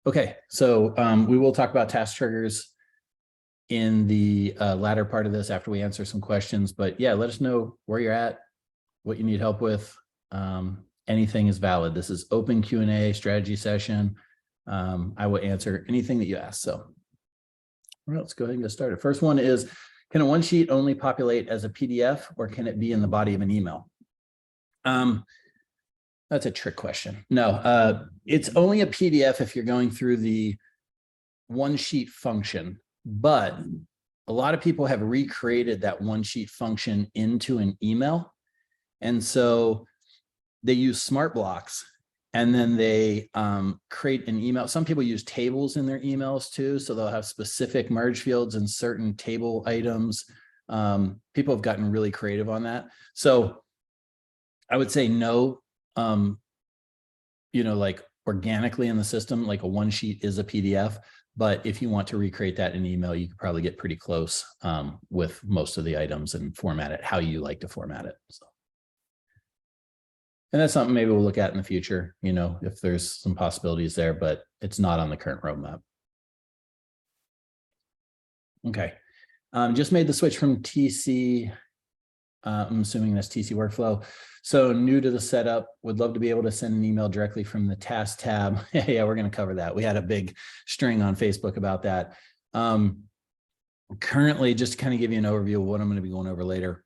Okay, so we will talk about task triggers in the latter part of this after we answer some questions. But yeah, let us know where you're at, what you need help with. Anything is valid. This is open Q&A strategy session. I will answer anything that you ask. So all right, let's go ahead and get started. First one is, can a one sheet only populate as a PDF or can it be in the body of an email? That's a trick question. No, it's only a PDF if you're going through the one sheet function, but a lot of people have recreated that one sheet function into an email. And so they use smart blocks and then they create an email. Some people use tables in their emails too. So they'll have specific merge fields and certain table items. People have gotten really creative on that. So I would say no, like organically in the system, like a one sheet is a PDF. But if you want to recreate that in email, you could probably get pretty close with most of the items and format it how you like to format it. So. And that's something maybe we'll look at in the future, if there's some possibilities there, but it's not on the current roadmap. Okay, just made the switch from TC. I'm assuming that's TC workflow. So new to the setup, would love to be able to send an email directly from the task tab. Yeah, we're going to cover that. We had a big string on Facebook about that. Currently, just to kind of give you an overview of what I'm going to be going over later.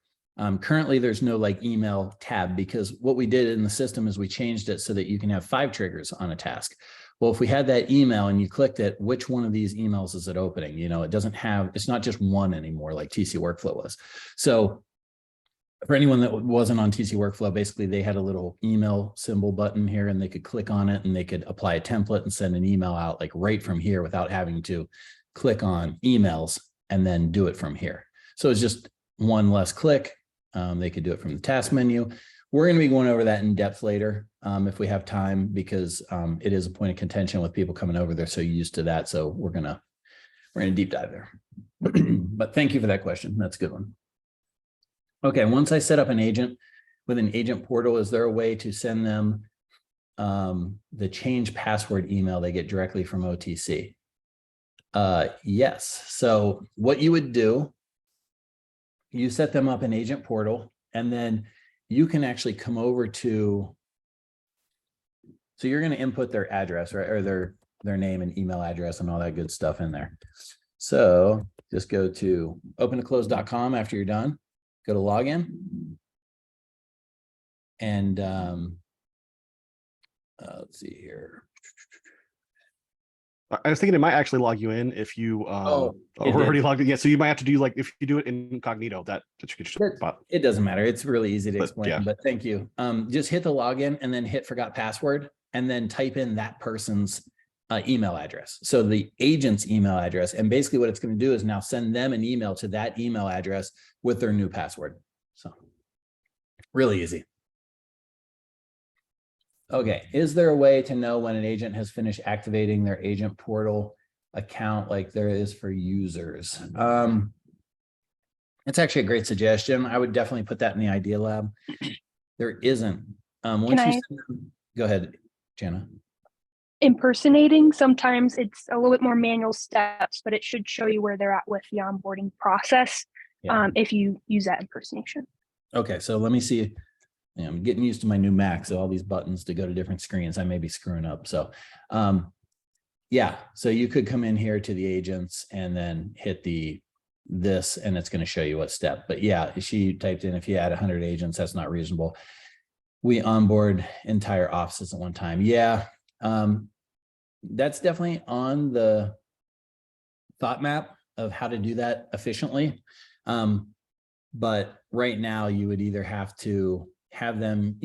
Currently, there's no like email tab because what we did in the system is we changed it so that you can have 5 triggers on a task. Well, if we had that email and you clicked it, which one of these emails is it opening? It doesn't have, it's not just one anymore like TC workflow was. So for anyone that wasn't on TC workflow, basically they had a little email symbol button here and they could click on it and they could apply a template and send an email out like right from here without having to click on emails and then do it from here. So it's just one less click. They could do it from the task menu. We're going to be going over that in depth later if we have time, because it is a point of contention with people coming over. They're so used to that. So we're going to deep dive there. But thank you for that question. That's a good one. Okay, once I set up an agent with an agent portal, is there a way to send them the change password email they get directly from OTC? Yes. So what you would do, you set them up an agent portal, and then you can actually come over to, so you're going to input their address, right? Or their name and email address and all that good stuff in there. So just go to openandclose.com after you're done. Go to login, and let's see here. I was thinking it might actually log you in if you were already logged in. Yeah, so you might have to do like if you do it incognito, that should get your spot. It doesn't matter. It's really easy to explain, but thank you. Just hit the login and then hit forgot password and then type in that person's email address. So the agent's email address, and basically what it's going to do is now send them an email to that email address with their new password. So really easy. Okay, is there a way to know when an agent has finished activating their agent portal account like there is for users? It's actually a great suggestion. I would definitely put that in the idea lab. There isn't. Go ahead, Jana. Impersonating, sometimes it's a little bit more manual steps, but it should show you where they're at with the onboarding process if you use that impersonation. Okay, so let me see. I'm getting used to my new Mac, so all these buttons to go to different screens, I may be screwing up. So yeah, so you could come in here to the agents and then hit this, and it's going to show you what step. But yeah, she typed in, if you add 100 agents, that's not reasonable. We onboard entire offices at one time. Yeah, that's definitely on the thought map of how to do that efficiently. But right now you would either have to have them,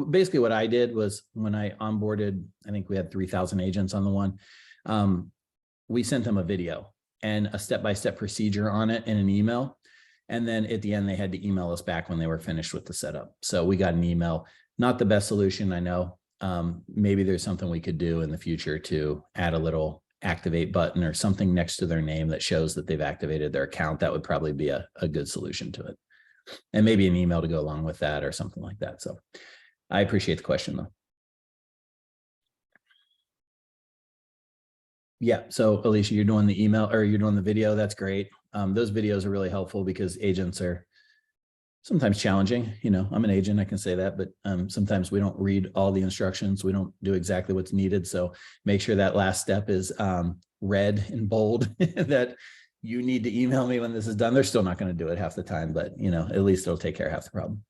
basically what I did was when I onboarded, I think we had 3,000 agents on the one, we sent them a video and a step-by-step procedure on it in an email. And then at the end, they had to email us back when they were finished with the setup. So we got an email, not the best solution, I know. Maybe there's something we could do in the future to add a little activate button or something next to their name that shows that they've activated their account. That would probably be a good solution to it. And maybe an email to go along with that or something like that. So I appreciate the question though. Yeah. So Alicia, you're doing the email or you're doing the video. That's great. Those videos are really helpful because agents are sometimes challenging. You know, I'm an agent, I can say that, but sometimes we don't read all the instructions. We don't do exactly what's needed. So make sure that last step is red in bold that you need to email me when this is done. They're still not going to do it half the time, but you know, at least it'll take care of half the problem.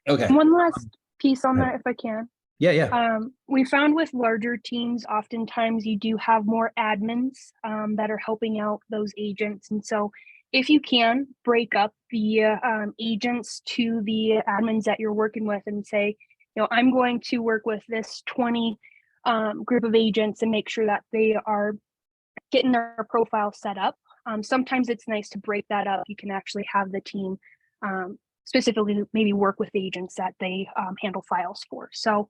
Okay. One last piece on that, if I can. Yeah. We found with larger teams, oftentimes you do have more admins that are helping out those agents. And so if you can break up the agents to the admins that you're working with and say, you know, I'm going to work with this 20 group of agents and make sure that they are getting their profile set up. Sometimes it's nice to break that up. You can actually have the team specifically maybe work with agents that they handle files for. So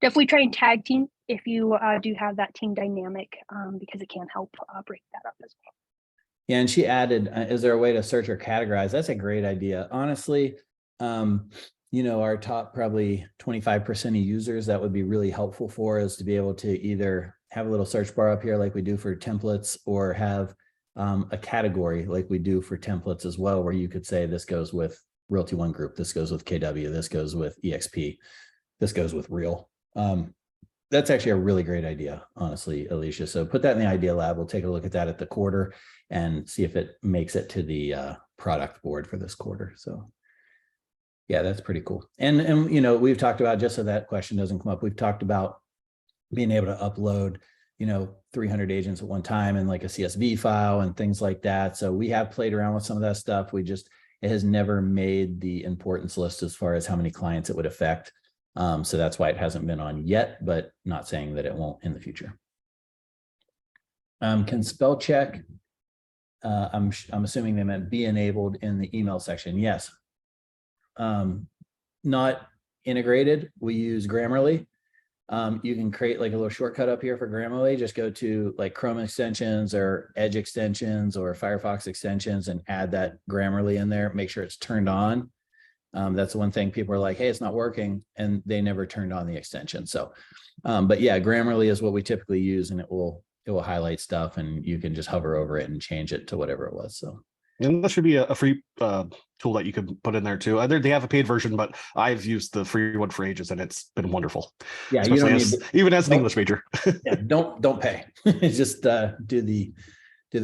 definitely try and tag team if you do have that team dynamic because it can help break that up as well. Yeah, and she added, is there a way to search or categorize? That's a great idea. Honestly, you know, our top probably 25% of users that would be really helpful for is to be able to either have a little search bar up here like we do for templates or have a category like we do for templates as well, where you could say this goes with Realty One Group, this goes with KW, this goes with EXP, this goes with Real. That's actually a really great idea, honestly, Alicia. So put that in the idea lab. We'll take a look at that at the quarter and see if it makes it to the product board for this quarter. So yeah, that's pretty cool. And you know, we've talked about, just so that question doesn't come up, we've talked about being able to upload, you know, 300 agents at one time in like a CSV file and things like that. So we have played around with some of that stuff. It has never made the importance list as far as how many clients it would affect. So that's why it hasn't been on yet, but not saying that it won't in the future. Can spell check, I'm assuming they meant be enabled in the email section. Yes. Not integrated. We use Grammarly. You can create like a little shortcut up here for Grammarly. Just go to like Chrome extensions or Edge extensions or Firefox extensions and add that Grammarly in there. Make sure it's turned on. That's the one thing people are like, hey, it's not working, and they never turned on the extension. So, but yeah, Grammarly is what we typically use, and it will highlight stuff, and you can just hover over it and change it to whatever it was. So, and that should be a free tool that you could put in there too. They have a paid version, but I've used the free one for ages, and it's been wonderful. Yeah, you don't need even as an English major. Yeah, don't pay. Just do the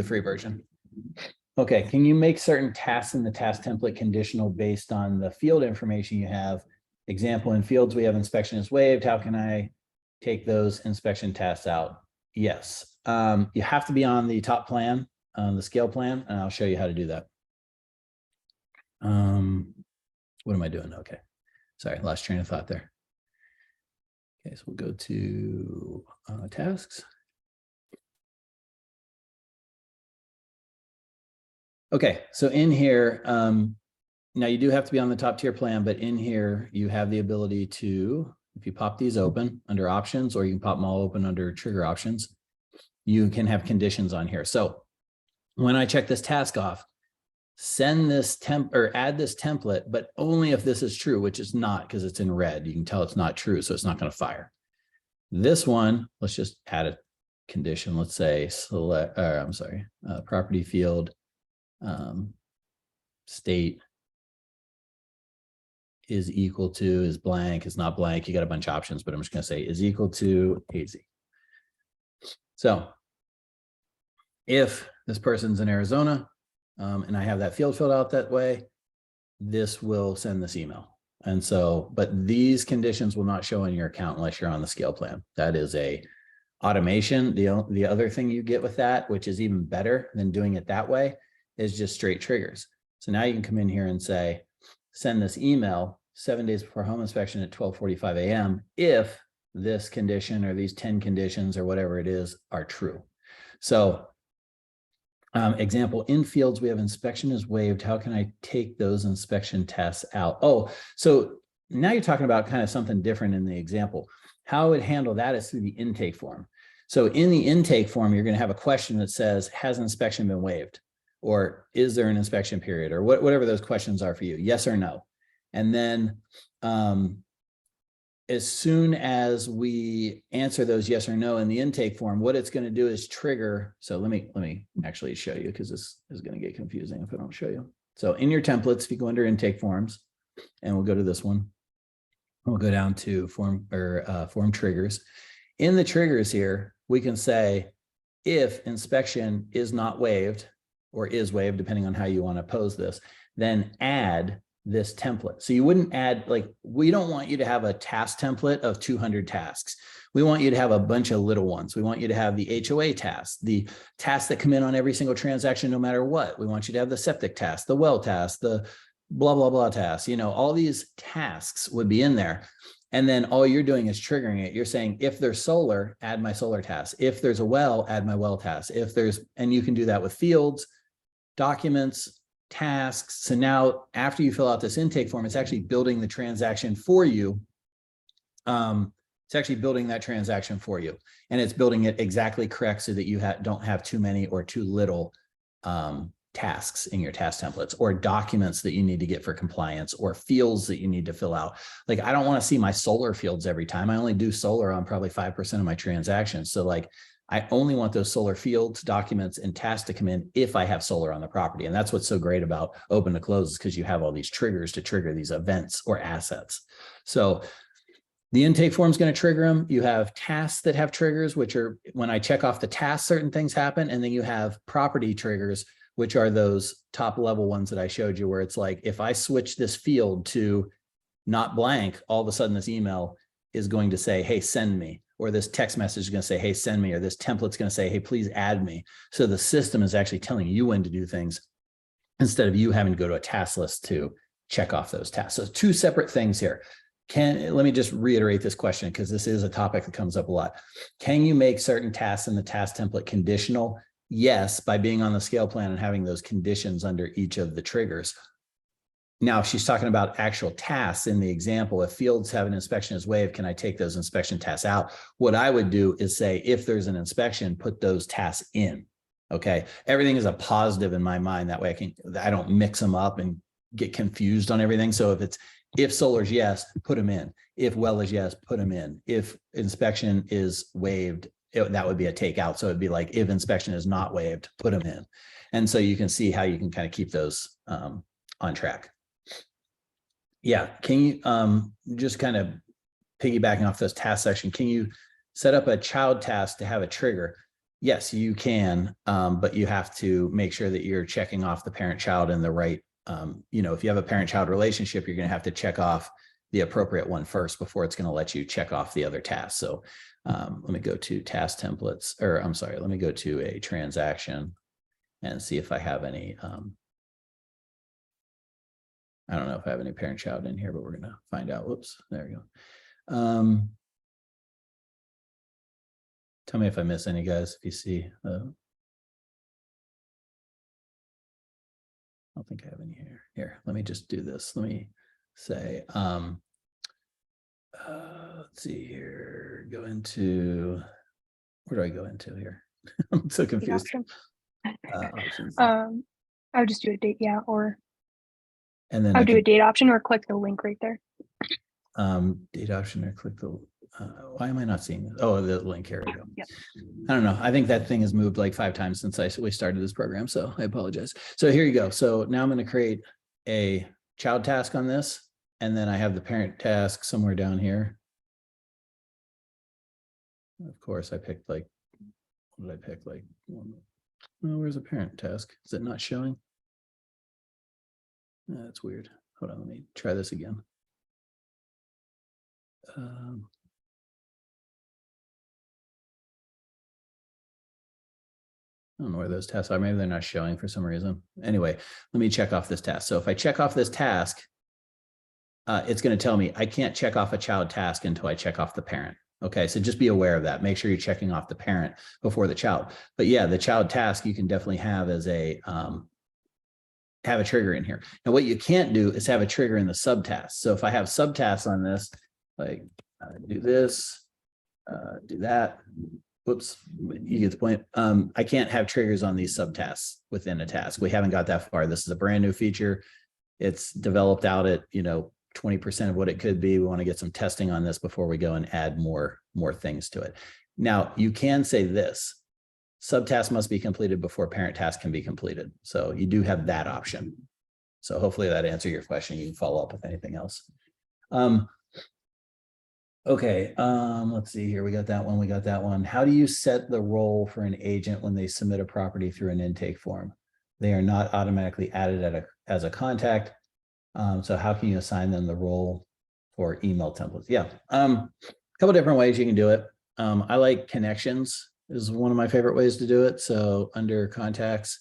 free version. Okay, can you make certain tasks in the task template conditional based on the field information you have? Example, in fields we have inspection is waived. How can I take those inspection tasks out? Yes, you have to be on the top plan, the scale plan, and I'll show you how to do that. What am I doing? Okay, sorry, lost train of thought there. Okay, so we'll go to tasks. Okay, so in here, now you do have to be on the top tier plan, but in here you have the ability to, if you pop these open under options, or you can pop them all open under trigger options, you can have conditions on here. So when I check this task off, send this add this template, but only if this is true, which is not, because it's in red. You can tell it's not true, so it's not going to fire. This one, let's just add a condition. Let's say select, I'm sorry, property field. State is equal to, is blank, is not blank. You got a bunch of options, but I'm just going to say is equal to AZ. So if this person's in Arizona and I have that field filled out that way, this will send this email. And so, but these conditions will not show in your account unless you're on the scale plan. That is a automation. The other thing you get with that, which is even better than doing it that way, is just straight triggers. So now you can come in here and say, send this email 7 days before home inspection at 12:45 a.m. if this condition or these 10 conditions or whatever it is are true. So example, in fields, we have inspection is waived. How can I take those inspection tests out? Oh, so now you're talking about kind of something different in the example. How I would handle that is through the intake form. So in the intake form, you're going to have a question that says, has inspection been waived? Or is there an inspection period, or whatever those questions are for you, yes or no. And then as soon as we answer those yes or no in the intake form, what it's going to do is trigger. So let me actually show you, because this is going to get confusing if I don't show you. So in your templates, if you go under intake forms, and we'll go to this one, we'll go down to form triggers. In the triggers here, we can say if inspection is not waived or is waived, depending on how you want to pose this, then add this template. So you wouldn't add, like, we don't want you to have a task template of 200 tasks. We want you to have a bunch of little ones. We want you to have the HOA tasks, the tasks that come in on every single transaction, no matter what. We want you to have the septic task, the well task, the blah, blah, blah tasks. You know, all these tasks would be in there. And then all you're doing is triggering it. You're saying, if there's solar, add my solar task. If there's a well, add my well task. If there's, and you can do that with fields, documents, tasks. So now after you fill out this intake form, it's actually building the transaction for you. It's actually building that transaction for you, and it's building it exactly correct so that you don't have too many or too little tasks in your task templates, or documents that you need to get for compliance, or fields that you need to fill out. Like, I don't want to see my solar fields every time. I only do solar on probably 5% of my transactions. So like, I only want those solar fields, documents, and tasks to come in if I have solar on the property. And that's what's so great about open to close, because you have all these triggers to trigger these events or assets. So the intake form is going to trigger them. You have tasks that have triggers, which are when I check off the task, certain things happen. And then you have property triggers, which are those top level ones that I showed you, where it's like, if I switch this field to not blank, all of a sudden this email is going to say, hey, send me. Or this text message is going to say, hey, send me. Or this template's going to say, hey, please add me. So the system is actually telling you when to do things instead of you having to go to a task list to check off those tasks. So two separate things here. Let me just reiterate this question, because this is a topic that comes up a lot. Can you make certain tasks in the task template conditional? Yes, by being on the scale plan and having those conditions under each of the triggers. Now, if she's talking about actual tasks in the example, if fields have an inspection is waived, can I take those inspection tasks out? What I would do is say, if there's an inspection, put those tasks in. Okay. Everything is a positive in my mind. That way I don't mix them up and get confused on everything. So if solar is yes, put them in. If well is yes, put them in. If inspection is waived, that would be a takeout. So it'd be like, if inspection is not waived, put them in. And so you can see how you can kind of keep those on track. Yeah, can you just kind of piggybacking off this task section, can you set up a child task to have a trigger? Yes, you can, but you have to make sure that you're checking off the parent-child in the right, you know, if you have a parent-child relationship, you're going to have to check off the appropriate one first before it's going to let you check off the other tasks. So let me go to task templates, or I'm sorry, let me go to a transaction and see if I have any, I don't know if I have any parent-child in here, but we're going to find out. Whoops, there we go. Tell me if I miss any, guys, if you see. I don't think I have any here. Here, let me just do this. Let me say, let's see here, go into, where do I go into here? I'm so confused. Options. I would just do a date, yeah, or And then I would do a date option or click the link right there. Date option or click the, why am I not seeing this? Oh, the link, here we go. Yep. I don't know. I think that thing has moved like 5 times since we started this program. So I apologize. So here you go. So now I'm going to create a child task on this. And then I have the parent task somewhere down here. Of course, I picked like, what did I pick? Like, oh, where's the parent task? Is it not showing? That's weird. Hold on, let me try this again. I don't know where those tasks are. Maybe they're not showing for some reason. Anyway, let me check off this task. So if I check off this task, it's going to tell me I can't check off a child task until I check off the parent. Okay, so just be aware of that. Make sure you're checking off the parent before the child. But yeah, the child task you can definitely have as a have a trigger in here. Now, what you can't do is have a trigger in the subtask. So if I have subtasks on this, like do this, do that. Whoops, you get the point. I can't have triggers on these subtasks within a task. We haven't got that far. This is a brand new feature. It's developed out at, you know, 20% of what it could be. We want to get some testing on this before we go and add more things to it. Now, you can say this: subtask must be completed before parent task can be completed. So you do have that option. So hopefully that answered your question. You can follow up with anything else. Okay, let's see here. We got that one. We got that one. How do you set the role for an agent when they submit a property through an intake form? They are not automatically added as a contact. So how can you assign them the role for email templates? Yeah, a couple different ways you can do it. I like connections is one of my favorite ways to do it. So under contacts,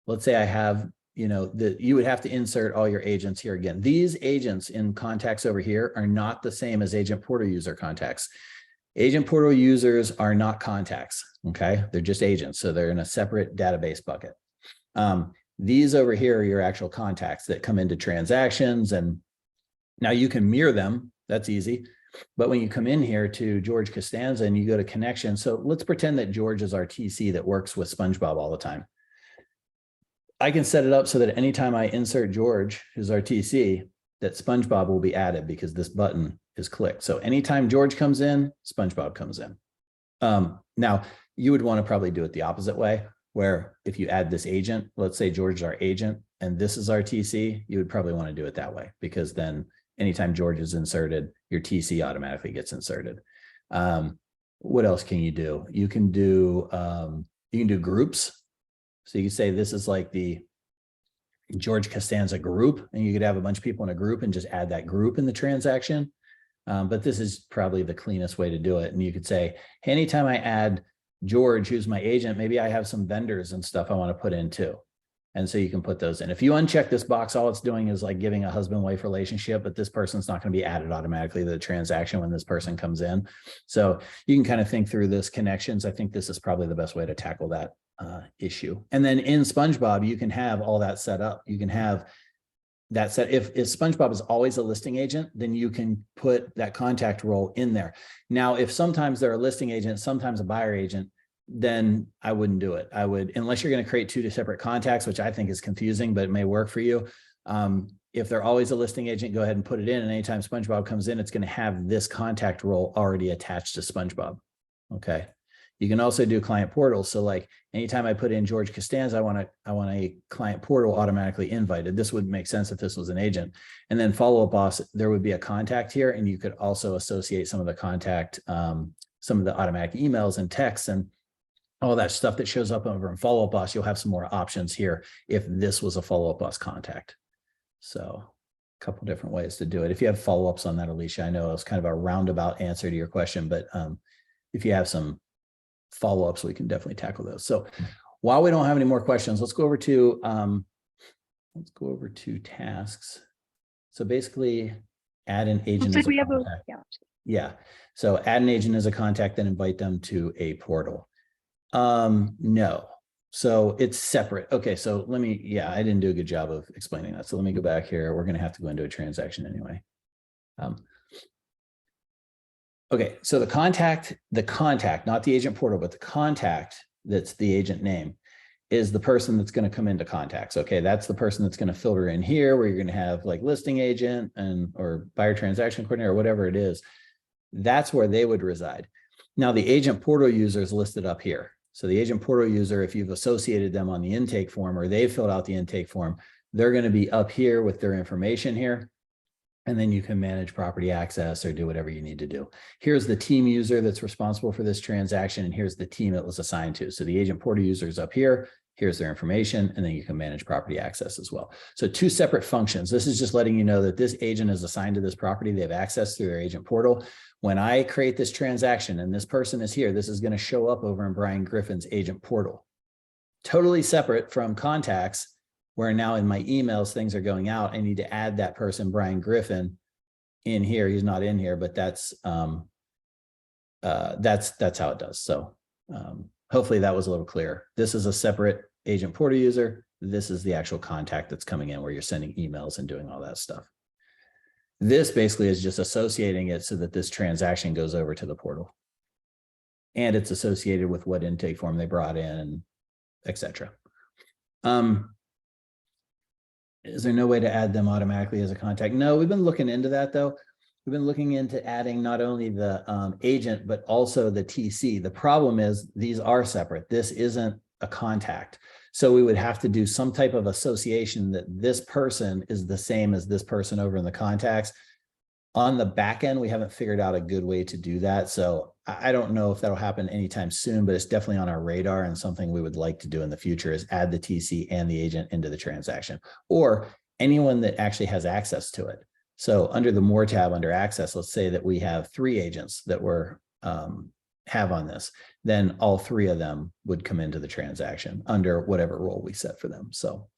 let's say I have, that you would have to insert all your agents here again. These agents in contacts over here are not the same as agent portal user contacts. Agent portal users are not contacts, okay? They're just agents, so they're in a separate database bucket. These over here are your actual contacts that come into transactions, and now you can mirror them. That's easy. But when you come in here to George Costanza and you go to connection, so let's pretend that George is our TC that works with SpongeBob all the time. I can set it up so that anytime I insert George, who's our TC, that SpongeBob will be added because this button is clicked. So anytime George comes in, SpongeBob comes in. Now, you would want to probably do it the opposite way, where if you add this agent, let's say George is our agent and this is our TC, you would probably want to do it that way, because then anytime George is inserted, your TC automatically gets inserted. What else can you do? You can do groups. So you can say this is like the George Costanza group, and you could have a bunch of people in a group and just add that group in the transaction. But this is probably the cleanest way to do it. And you could say, hey, anytime I add George, who's my agent, maybe I have some vendors and stuff I want to put in too. And so you can put those in. If you uncheck this box, all it's doing is like giving a husband-wife relationship, but this person's not going to be added automatically to the transaction when this person comes in. So you can kind of think through this connections. I think this is probably the best way to tackle that issue. And then in SpongeBob, you can have all that set up. You can have that set. If SpongeBob is always a listing agent, then you can put that contact role in there. Now, if sometimes they're a listing agent, sometimes a buyer agent, then I wouldn't do it. I would, unless you're going to create two separate contacts, which I think is confusing, but it may work for you. If they're always a listing agent, go ahead and put it in. And anytime SpongeBob comes in, it's going to have this contact role already attached to SpongeBob. Okay. You can also do client portals. So like anytime I put in George Costanza, I want a client portal automatically invited. This would make sense if this was an agent. And then follow-up boss, there would be a contact here, and you could also associate some of the contact, some of the automatic emails and texts and all that stuff that shows up over in follow-up boss. You'll have some more options here if this was a follow-up boss contact. So a couple different ways to do it. If you have follow-ups on that, Alicia, I know it was kind of a roundabout answer to your question, but if you have some follow-ups, we can definitely tackle those. So while we don't have any more questions, let's go over to tasks. So basically add an agent as a contact. Yeah. So add an agent as a contact, then invite them to a portal. No. So it's separate. Okay. So I didn't do a good job of explaining that. So let me go back here. We're going to have to go into a transaction anyway. Okay, so the contact, not the agent portal, but the contact that's the agent name is the person that's going to come into contacts. Okay, that's the person that's going to filter in here, where you're going to have like listing agent or buyer transaction coordinator or whatever it is. That's where they would reside. Now the agent portal user is listed up here. So the agent portal user, if you've associated them on the intake form or they filled out the intake form, they're going to be up here with their information here. And then you can manage property access or do whatever you need to do. Here's the team user that's responsible for this transaction, and here's the team it was assigned to. So the agent portal user is up here. Here's their information, and then you can manage property access as well. So two separate functions. This is just letting you know that this agent is assigned to this property. They have access through their agent portal. When I create this transaction and this person is here, this is going to show up over in Brian Griffin's agent portal. Totally separate from contacts, where now in my emails, things are going out. I need to add that person, Brian Griffin, in here. He's not in here, but that's how it does. So hopefully that was a little clearer. This is a separate agent portal user. This is the actual contact that's coming in, where you're sending emails and doing all that stuff. This basically is just associating it so that this transaction goes over to the portal. And it's associated with what intake form they brought in, etc. Is there no way to add them automatically as a contact? No, we've been looking into that though. We've been looking into adding not only the agent, but also the TC. The problem is these are separate. This isn't a contact. So we would have to do some type of association that this person is the same as this person over in the contacts. On the back end, we haven't figured out a good way to do that. So I don't know if that'll happen anytime soon, but it's definitely on our radar, and something we would like to do in the future is add the TC and the agent into the transaction, or anyone that actually has access to it. So under the More tab under access, let's say that we have 3 agents that we're have on this, then all 3 of them would come into the transaction under whatever role we set for them. So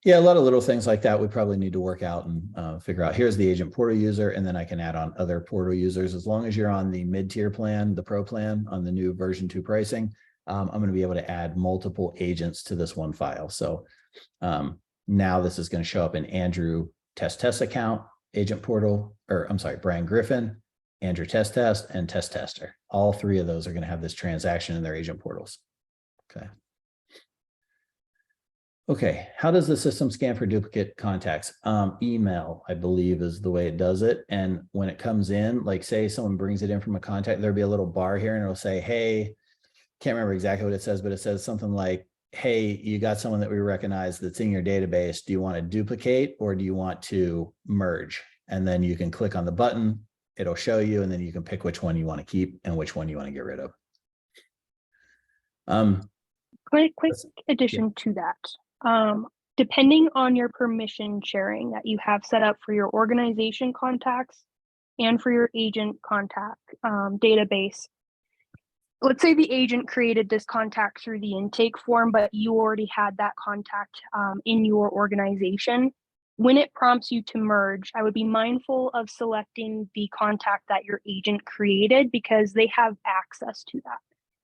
yeah, a lot of little things like that we probably need to work out and figure out. Here's the agent portal user, and then I can add on other portal users. As long as you're on the mid-tier plan, the pro plan on the new version 2 pricing, I'm going to be able to add multiple agents to this one file. So now this is going to show up in Andrew test account, agent portal, or I'm sorry, Brian Griffin, Andrew test, and test tester. All 3 of those are going to have this transaction in their agent portals. Okay. Okay, how does the system scan for duplicate contacts? Email, I believe, is the way it does it. And when it comes in, like say someone brings it in from a contact, there'll be a little bar here and it'll say, hey, can't remember exactly what it says, but it says something like, hey, you got someone that we recognize that's in your database. Do you want to duplicate or do you want to merge? And then you can click on the button, it'll show you, and then you can pick which one you want to keep and which one you want to get rid of. Quick addition to that. Depending on your permission sharing that you have set up for your organization contacts and for your agent contact database, let's say the agent created this contact through the intake form, but you already had that contact in your organization. When it prompts you to merge, I would be mindful of selecting the contact that your agent created, because they have access to that.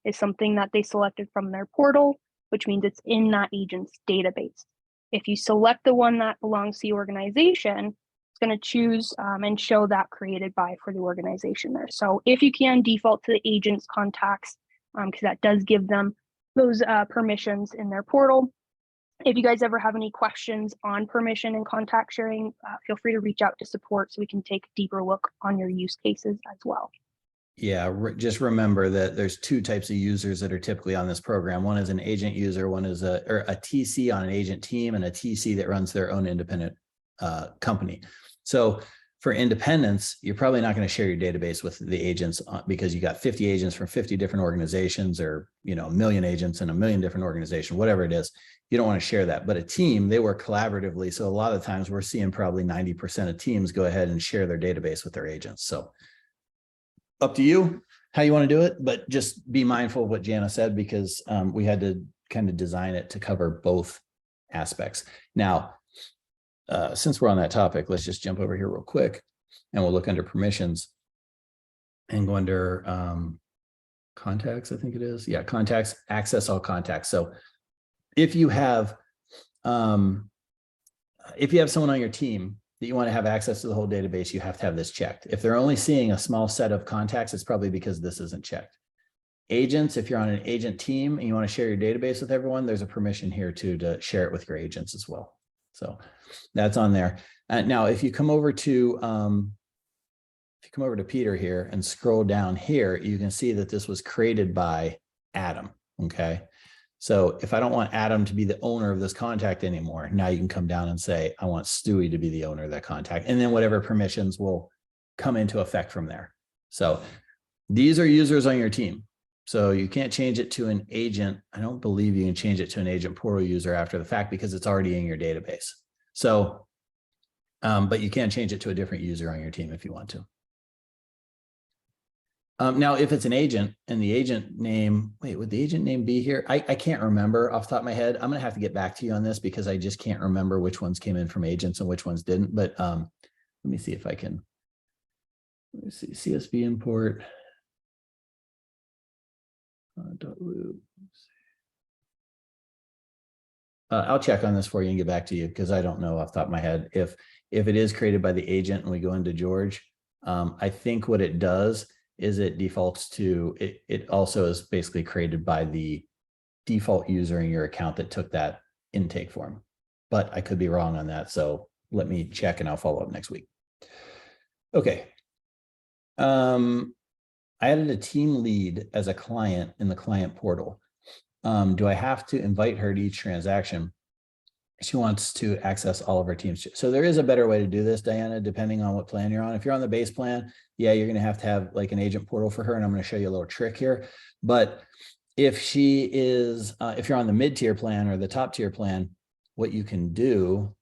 It's something that they selected from their portal, which means it's in that agent's database. If you select the one that belongs to the organization, it's going to choose and show that created by for the organization there. So if you can, default to the agent's contacts, because that does give them those permissions in their portal. If you guys ever have any questions on permission and contact sharing, feel free to reach out to support so we can take a deeper look on your use cases as well. Yeah, just remember that there's 2 types of users that are typically on this program. One is an agent user, one is a TC on an agent team, and a TC that runs their own independent company. So for independents, you're probably not going to share your database with the agents because you got 50 agents from 50 different organizations, or a million agents in a million different organizations, whatever it is. You don't want to share that. But a team, they work collaboratively. So a lot of times we're seeing probably 90% of teams go ahead and share their database with their agents. So up to you how you want to do it, but just be mindful of what Jana said, because we had to kind of design it to cover both aspects. Now, since we're on that topic, let's just jump over here real quick and we'll look under permissions and go under contacts, I think it is. Yeah, contacts, access all contacts. So if you have someone on your team that you want to have access to the whole database, you have to have this checked. If they're only seeing a small set of contacts, it's probably because this isn't checked. Agents, if you're on an agent team and you want to share your database with everyone, there's a permission here too to share it with your agents as well. So that's on there. Now, if you come over to Peter here and scroll down here, you can see that this was created by Adam. Okay. So if I don't want Adam to be the owner of this contact anymore, now you can come down and say, I want Stewie to be the owner of that contact. And then whatever permissions will come into effect from there. So these are users on your team. So you can't change it to an agent. I don't believe you can change it to an agent portal user after the fact because it's already in your database. So, but you can change it to a different user on your team if you want to. Now, if it's an agent and the agent name, wait, would the agent name be here? I can't remember off the top of my head. I'm going to have to get back to you on this because I just can't remember which ones came in from agents and which ones didn't. But let me see if I can. Let me see, CSV import. I'll check on this for you and get back to you because I don't know off the top of my head. If it is created by the agent and we go into George, I think what it does is it defaults to, it also is basically created by the default user in your account that took that intake form. but I could be wrong on that. So let me check and I'll follow up next week. Okay. I added a team lead as a client in the client portal. Do I have to invite her to each transaction? She wants to access all of our teams. So there is a better way to do this, Diana, depending on what plan you're on. If you're on the base plan, yeah, you're going to have like an agent portal for her. And I'm going to show you a little trick here. But if she is, if you're on the mid-tier plan or the top tier plan, what you can do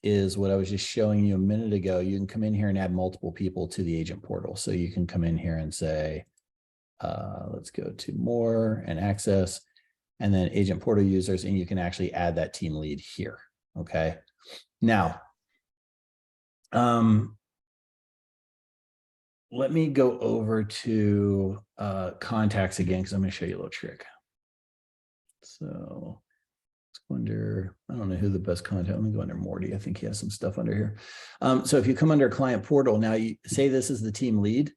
is what I was just showing you a minute ago. You can come in here and add multiple people to the agent portal. So you can come in here and say, let's go to more and access, and then agent portal users, and you can actually add that team lead here. Okay. Now, let me go over to contacts again, because I'm going to show you a little trick. So let's go under, I don't know who the best contact, let me go under Morty. I think he has some stuff under here. So if you come under client portal, now you say this is the team lead.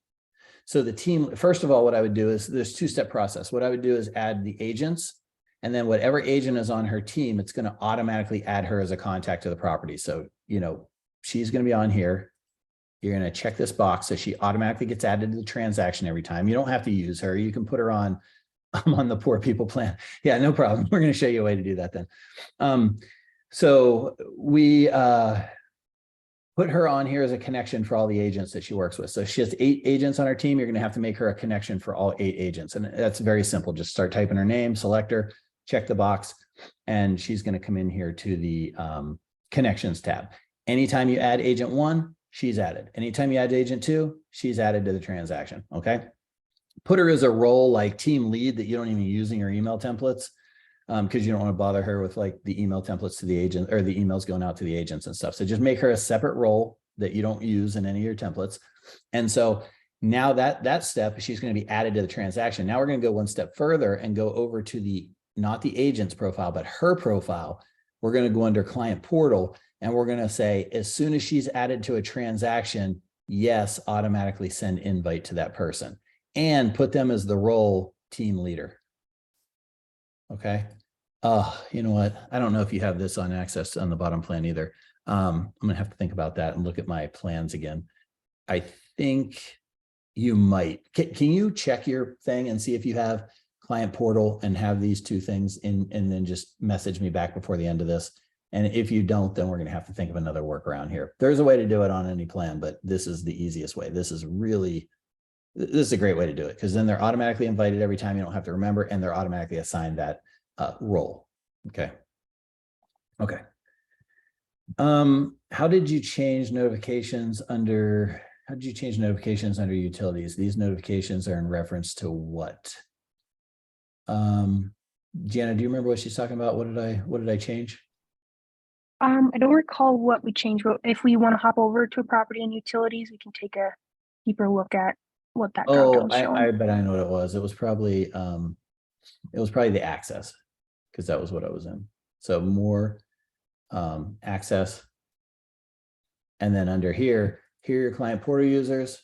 So the team, first of all, what I would do is there's two-step process. What I would do is add the agents, and then whatever agent is on her team, it's going to automatically add her as a contact to the property. So, you know, she's going to be on here. You're going to check this box so she automatically gets added to the transaction every time. You don't have to use her. You can put her on, I'm on the poor people plan. Yeah, no problem. We're going to show you a way to do that then. So we put her on here as a connection for all the agents that she works with. So if she has 8 agents on her team, you're going to have to make her a connection for all 8 agents. And that's very simple. Just start typing her name, select her, check the box, and she's going to come in here to the connections tab. Anytime you add agent 1, she's added. Anytime you add agent 2, she's added to the transaction. Okay. Put her as a role like team lead that you don't even use in your email templates, because you don't want to bother her with like the email templates to the agent or the emails going out to the agents and stuff. So just make her a separate role that you don't use in any of your templates. And so now that step, she's going to be added to the transaction. Now we're going to go one step further and go over to the, not the agent's profile, but her profile. We're going to go under client portal, and we're going to say, as soon as she's added to a transaction, yes, automatically send invite to that person and put them as the role team leader. Okay. You know what? I don't know if you have this on access on the bottom plan either. I'm going to have to think about that and look at my plans again. I think you might. Can you check your thing and see if you have client portal and have these two things in, and then just message me back before the end of this. And if you don't, then we're going to have to think of another workaround here. There's a way to do it on any plan, but this is the easiest way. This is a great way to do it, because then they're automatically invited every time. You don't have to remember, and they're automatically assigned that role. Okay. Okay. How did you change notifications under utilities? These notifications are in reference to what? Gianna, do you remember what she's talking about? What did I change? I don't recall what we changed, but if we want to hop over to property and utilities, we can take a deeper look at what that Oh, showing. I bet I know what it was. It was probably the access, because that was what I was in. So more access. And then under here are your client portal users.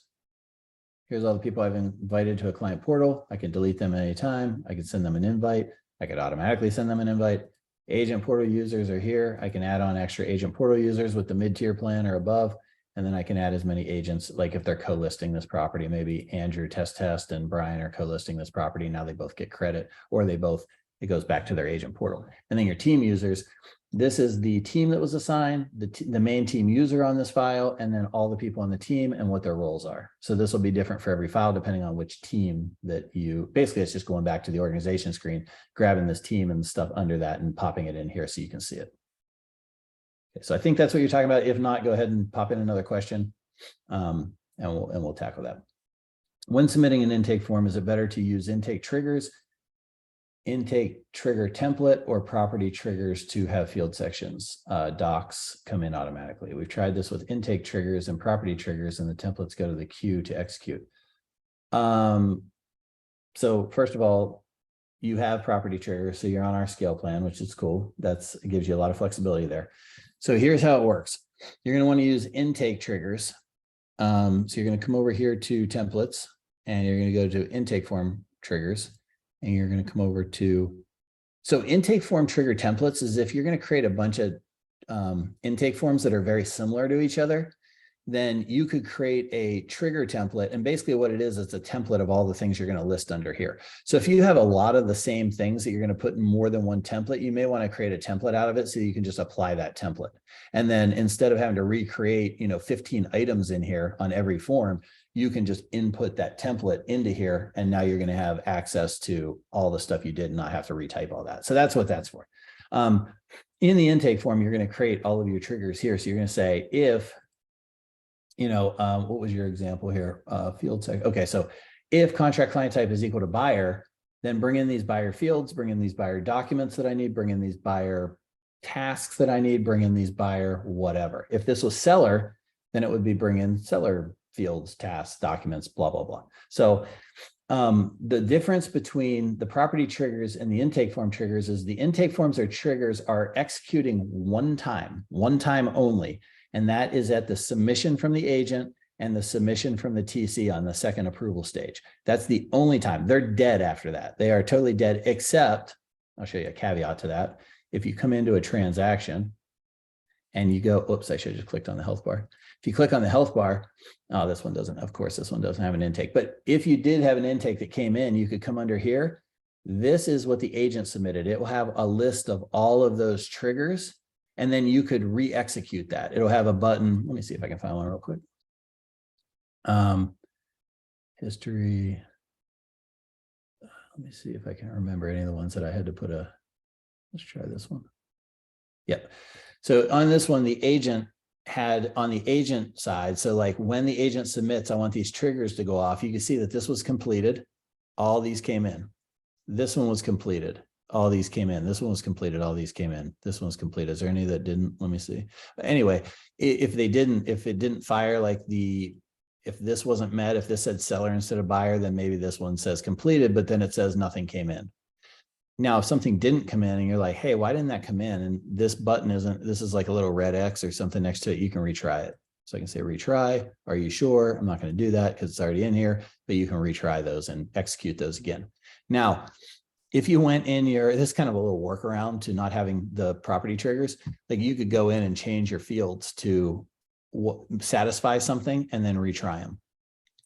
Here's all the people I've invited to a client portal. I can delete them at any time. I can send them an invite. I could automatically send them an invite. Agent portal users are here. I can add on extra agent portal users with the mid-tier plan or above. And then I can add as many agents, like if they're co-listing this property, maybe Andrew test and Brian are co-listing this property. Now they both get credit, or it goes back to their agent portal. And then your team users, this is the team that was assigned, the main team user on this file, and then all the people on the team and what their roles are. So this will be different for every file, depending on which team that basically it's just going back to the organization screen, grabbing this team and stuff under that and popping it in here so you can see it. Okay, so I think that's what you're talking about. If not, go ahead and pop in another question, and we'll tackle that. When submitting an intake form, is it better to use intake triggers, intake trigger template, or property triggers to have field sections? Docs come in automatically. We've tried this with intake triggers and property triggers, and the templates go to the queue to execute. So first of all, you have property triggers, so you're on our scale plan, which is cool. It gives you a lot of flexibility there. So here's how it works. You're going to want to use intake triggers. So you're going to come over here to templates, and you're going to go to intake form triggers, and you're going to come over to, so intake form trigger templates is if you're going to create a bunch of intake forms that are very similar to each other, then you could create a trigger template. And basically what it is, it's a template of all the things you're going to list under here. So if you have a lot of the same things that you're going to put in more than one template, you may want to create a template out of it so you can just apply that template. And then instead of having to recreate, 15 items in here on every form, you can just input that template into here. And now you're going to have access to all the stuff you did and not have to retype all that. So that's what that's for. In the intake form, you're going to create all of your triggers here. So you're going to say if, what was your example here? Field tech. Okay. So if contract client type is equal to buyer, then bring in these buyer fields, bring in these buyer documents that I need, bring in these buyer tasks that I need, bring in these buyer whatever. If this was seller, then it would be bring in seller fields, tasks, documents, blah, blah, blah. So the difference between the property triggers and the intake form triggers is the intake forms or triggers are executing one time only. And that is at the submission from the agent and the submission from the TC on the second approval stage. That's the only time. They're dead after that. They are totally dead, except, I'll show you a caveat to that. If you come into a transaction and you go, oops, I should have just clicked on the health bar. If you click on the health bar, oh, this one doesn't, of course, this one doesn't have an intake. But if you did have an intake that came in, you could come under here. This is what the agent submitted. It will have a list of all of those triggers. And then you could re-execute that. It'll have a button. Let me see if I can find one real quick. History. Let me see if I can remember any of the ones that I had to put let's try this one. Yep. So on this one, the agent had on the agent side. So like when the agent submits, I want these triggers to go off. You can see that this was completed. All these came in. This one was completed. All these came in. This one was completed. All these came in. This one's complete. Is there any that didn't? Let me see. But anyway, if it didn't fire, like if this wasn't met, if this said seller instead of buyer, then maybe this one says completed, but then it says nothing came in. Now, if something didn't come in and you're like, hey, why didn't that come in? And this button this is like a little red X or something next to it, you can retry it. So I can say retry. Are you sure? I'm not going to do that because it's already in here, but you can retry those and execute those again. Now, if you went in this is kind of a little workaround to not having the property triggers, like you could go in and change your fields to satisfy something and then retry them.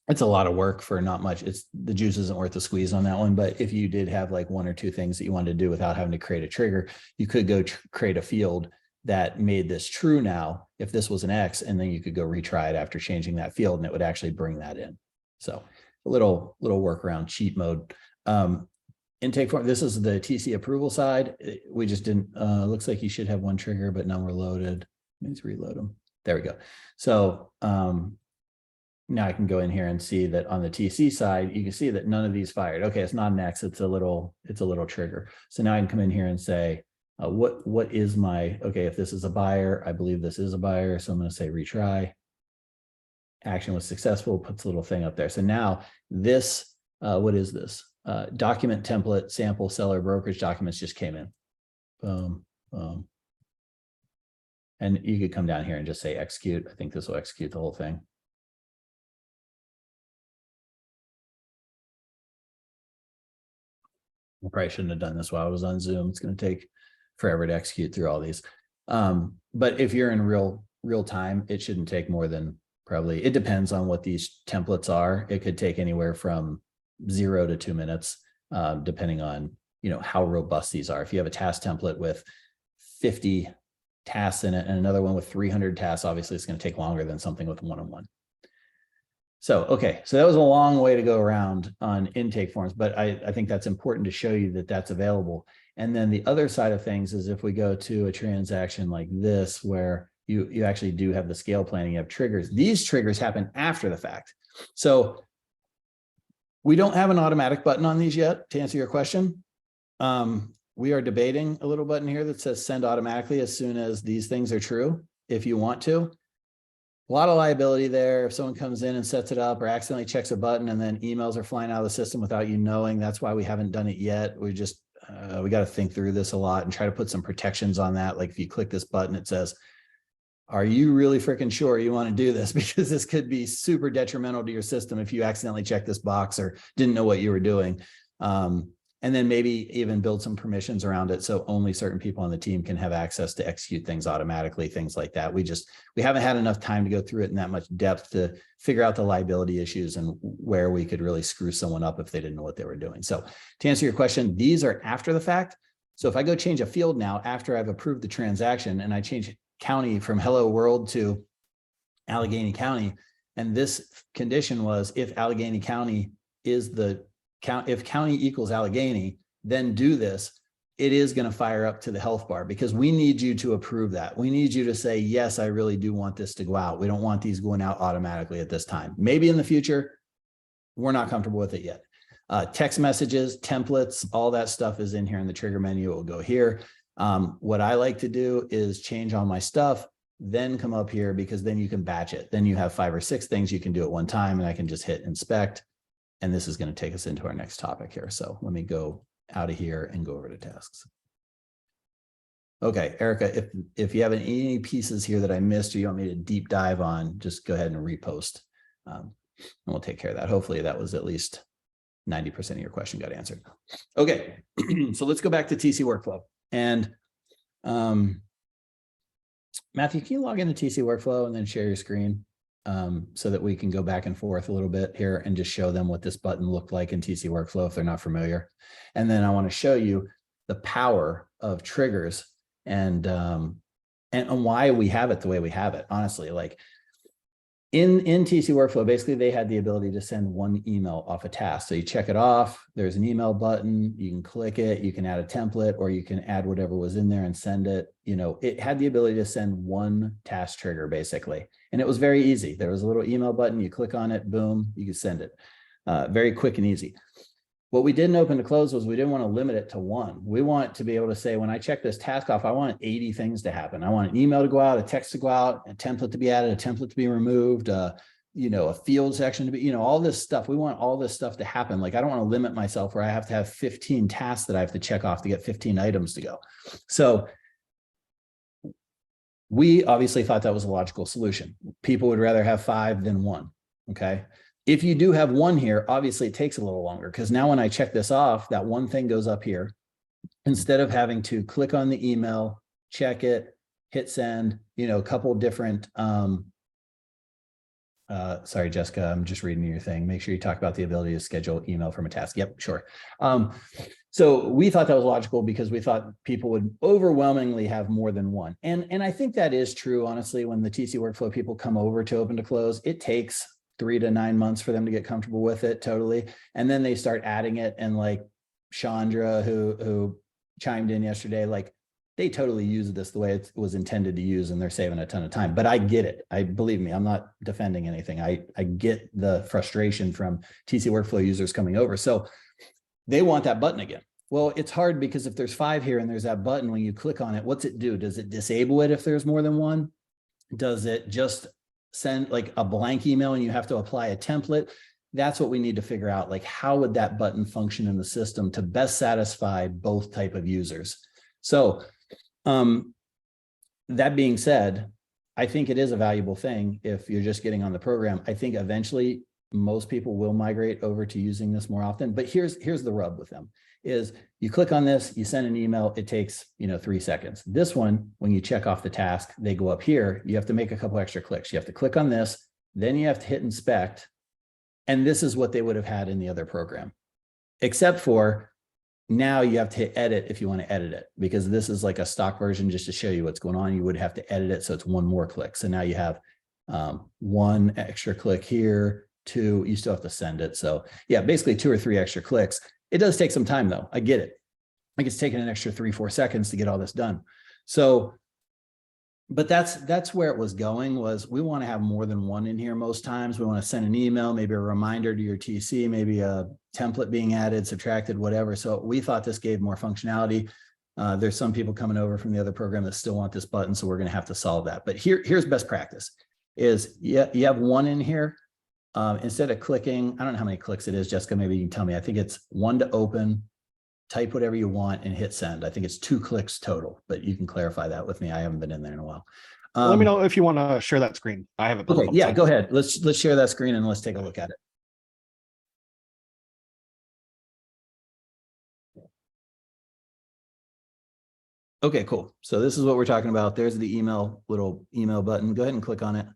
It's a lot of work for not much. The juice isn't worth the squeeze on that one. But if you did have like one or two things that you wanted to do without having to create a trigger, you could go create a field that made this true now, if this was an X, and then you could go retry it after changing that field and it would actually bring that in. So a little workaround, cheat mode. Intake form, this is the TC approval side. We just didn't, looks like you should have one trigger, but now we're loaded. Let's reload them. There we go. So now I can go in here and see that on the TC side, you can see that none of these fired. Okay, it's not an X, it's a little trigger. So now I can come in here and say, what is my, okay, if this is a buyer, I believe this is a buyer. So I'm going to say retry. Action was successful, puts a little thing up there. So now this, what is this? Document template sample seller brokerage documents just came in. Boom, boom. And you could come down here and just say execute. I think this will execute the whole thing. I probably shouldn't have done this while I was on Zoom. It's going to take forever to execute through all these. But if you're in real time, it shouldn't take more than probably, it depends on what these templates are. It could take anywhere from 0 to 2 minutes, depending on, how robust these are. If you have a task template with 50 tasks in it and another one with 300 tasks, obviously it's going to take longer than something with one-on-one. So, okay, so that was a long way to go around on intake forms, but I think that's important to show you that that's available. And then the other side of things is if we go to a transaction like this, where you actually do have the scale planning, you have triggers. These triggers happen after the fact. So we don't have an automatic button on these yet, to answer your question. We are debating a little button here that says send automatically as soon as these things are true, if you want to. A lot of liability there. If someone comes in and sets it up or accidentally checks a button and then emails are flying out of the system without you knowing, that's why we haven't done it yet. We just, we got to think through this a lot and try to put some protections on that. Like if you click this button, it says, are you really freaking sure you want to do this? Because this could be super detrimental to your system if you accidentally check this box or didn't know what you were doing. And And then maybe even build some permissions around it so only certain people on the team can have access to execute things automatically, things like that. We haven't had enough time to go through it in that much depth to figure out the liability issues and where we could really screw someone up if they didn't know what they were doing. So to answer your question, these are after the fact. So if I go change a field now after I've approved the transaction and I change county from Hello World to Allegheny County, and this condition was if Allegheny County is if county equals Allegheny, then do this, it is going to fire up to the health bar because we need you to approve that. We need you to say, yes, I really do want this to go out. We don't want these going out automatically at this time. Maybe in the future, we're not comfortable with it yet. Text messages, templates, all that stuff is in here in the trigger menu. It will go here. What I like to do is change all my stuff, then come up here because then you can batch it. Then you have 5 or 6 things you can do at one time and I can just hit inspect. And this is going to take us into our next topic here. So let me go out of here and go over to tasks. Okay, Erica, if you have any pieces here that I missed or you want me to deep dive on, just go ahead and repost and we'll take care of that. Hopefully that was at least 90% of your question got answered. Okay, so let's go back to TC workflow. And Matthew, can you log into TC workflow and then share your screen? So that we can go back and forth a little bit here and just show them what this button looked like in TC workflow if they're not familiar. And then I want to show you the power of triggers and why we have it the way we have it. Honestly, like in TC workflow, basically they had the ability to send one email off a task. So you check it off, there's an email button, you can click it, you can add a template, or you can add whatever was in there and send it. You know, it had the ability to send one task trigger basically. And it was very easy. There was a little email button, you click on it, boom, you could send it. Very quick and easy. What we didn't open to close was we didn't want to limit it to one. We want to be able to say, when I check this task off, I want 80 things to happen. I want an email to go out, a text to go out, a template to be added, a template to be removed, you know, a field section to be, you know, all this stuff. We want all this stuff to happen. Like, I don't want to limit myself where I have to have 15 tasks that I have to check off to get 15 items to go. So we obviously thought that was a logical solution. People would rather have 5 than 1. Okay. If you do have 1 here, obviously it takes a little longer because now when I check this off, that one thing goes up here. Instead of having to click on the email, check it, hit send, you know, a couple different, sorry, Jessica, I'm just reading your thing. Make sure you talk about the ability to schedule email from a task. Yep, sure. So we thought that was logical because we thought people would overwhelmingly have more than 1. And I think that is true, honestly, when the TC workflow people come over to open to close, it takes 3 to 9 months for them to get comfortable with it totally. And then they start adding it. And like Chandra, who chimed in yesterday, like they totally use this the way it was intended to use and they're saving a ton of time. But I get it. Believe me, I'm not defending anything. I get the frustration from TC workflow users coming over. So they want that button again. Well, it's hard because if there's 5 here and there's that button, when you click on it, what's it do? Does it disable it if there's more than 1? Does it just send like a blank email and you have to apply a template? That's what we need to figure out. Like, how would that button function in the system to best satisfy both type of users? So that being said, I think it is a valuable thing if you're just getting on the program. I think eventually most people will migrate over to using this more often. But here's the rub with them is you click on this, you send an email, it takes, 3 seconds. This one, when you check off the task, they go up here, you have to make a couple extra clicks. You have to click on this, then you have to hit inspect. And this is what they would have had in the other program, except for now you have to hit edit if you want to edit it, because this is like a stock version just to show you what's going on. You would have to edit it. So it's 1 more click. So now you have 1 extra click here, 2, you still have to send it. So yeah, basically 2 or 3 extra clicks. It does take some time though. I get it. Like it's taking an extra 3-4 seconds to get all this done. So, but that's where it was going, was we want to have more than 1 in here most times. We want to send an email, maybe a reminder to your TC, maybe a template being added, subtracted, whatever. So we thought this gave more functionality. There's some people coming over from the other program that still want this button. So we're going to have to solve that. But here's best practice is you have 1 in here. Instead of clicking, I don't know how many clicks it is, Jessica, maybe you can tell me. I think it's 1 to open, type whatever you want and hit send. I think it's 2 clicks total, but you can clarify that with me. I haven't been in there in a while. Let me know if you want to share that screen. I have it. Okay, yeah, go ahead. Let's share that screen and let's take a look at it. Okay, cool. So this is what we're talking about. There's the little email button. Go ahead and click on it.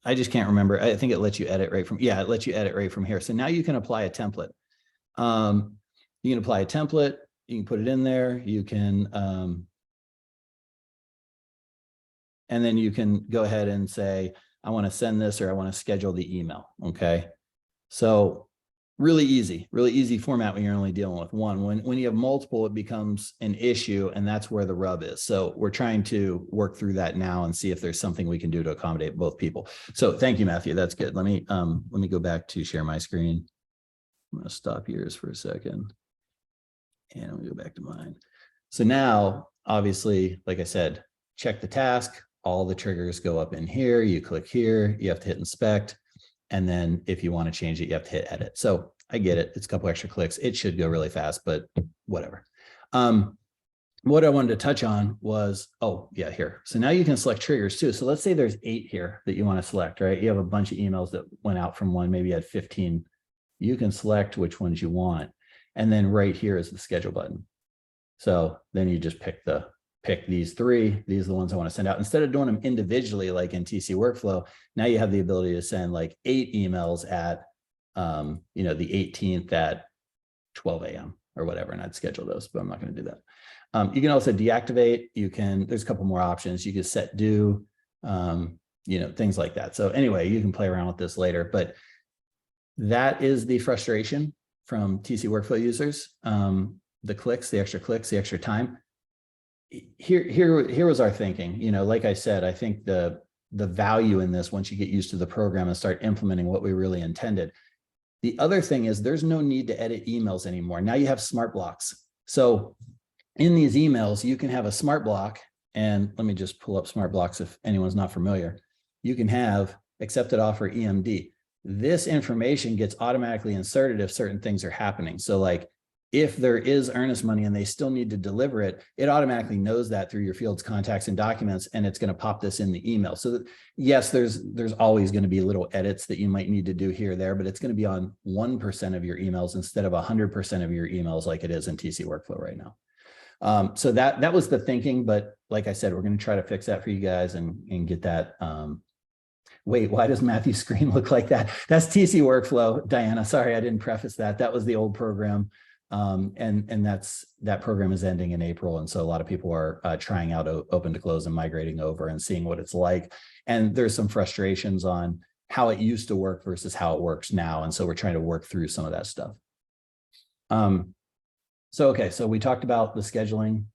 I just can't remember. I think it lets you edit right from, it lets you edit right from here. So now you can apply a template. You can apply a template. You can put it in there. You can, and then you can go ahead and say, I want to send this or I want to schedule the email. Okay. So really easy format when you're only dealing with one. When you have multiple, it becomes an issue, and that's where the rub is. So we're trying to work through that now and see if there's something we can do to accommodate both people. So thank you, Matthew. That's good. Let me go back to share my screen. I'm going to stop yours for a second. And I'm going to go back to mine. So now, obviously, like I said, check the task. All the triggers go up in here. You click here. You have to hit inspect. And then if you want to change it, you have to hit edit. So I get it. It's a couple extra clicks. It should go really fast, but whatever. What I wanted to touch on was, here. So now you can select triggers too. So let's say there's 8 here that you want to select, right? You have a bunch of emails that went out from one, maybe you had 15. You can select which ones you want. And then right here is the schedule button. So then you just pick these 3. These are the ones I want to send out. Instead of doing them individually, like in TC Workflow, now you have the ability to send like 8 emails at, the 18th at 12 a.m. or whatever, and I'd schedule those, but I'm not going to do that. You can also deactivate. There's a couple more options. You can set due, things like that. So anyway, you can play around with this later, but that is the frustration from TC Workflow users. The clicks, the extra time. Here was our thinking. Like I said, I think the value in this, once you get used to the program and start implementing what we really intended. The other thing is there's no need to edit emails anymore. Now you have smart blocks. So in these emails, you can have a smart block, and let me just pull up smart blocks if anyone's not familiar. You can have accepted offer EMD. This information gets automatically inserted if certain things are happening. So like if there is earnest money and they still need to deliver it, it automatically knows that through your fields, contacts, and documents, and it's going to pop this in the email. So yes, there's always going to be little edits that you might need to do here or there, but it's going to be on 1% of your emails instead of 100% of your emails like it is in TC Workflow right now. So that was the thinking, but like I said, we're going to try to fix that for you guys and get that. Wait, why does Matthew's screen look like that? That's TC Workflow, Diana. Sorry, I didn't preface that. That was the old program. And that program is ending in April. And so a lot of people are trying out open to close and migrating over and seeing what it's like. And there's some frustrations on how it used to work versus how it works now. And so we're trying to work through some of that stuff. So we talked about the scheduling.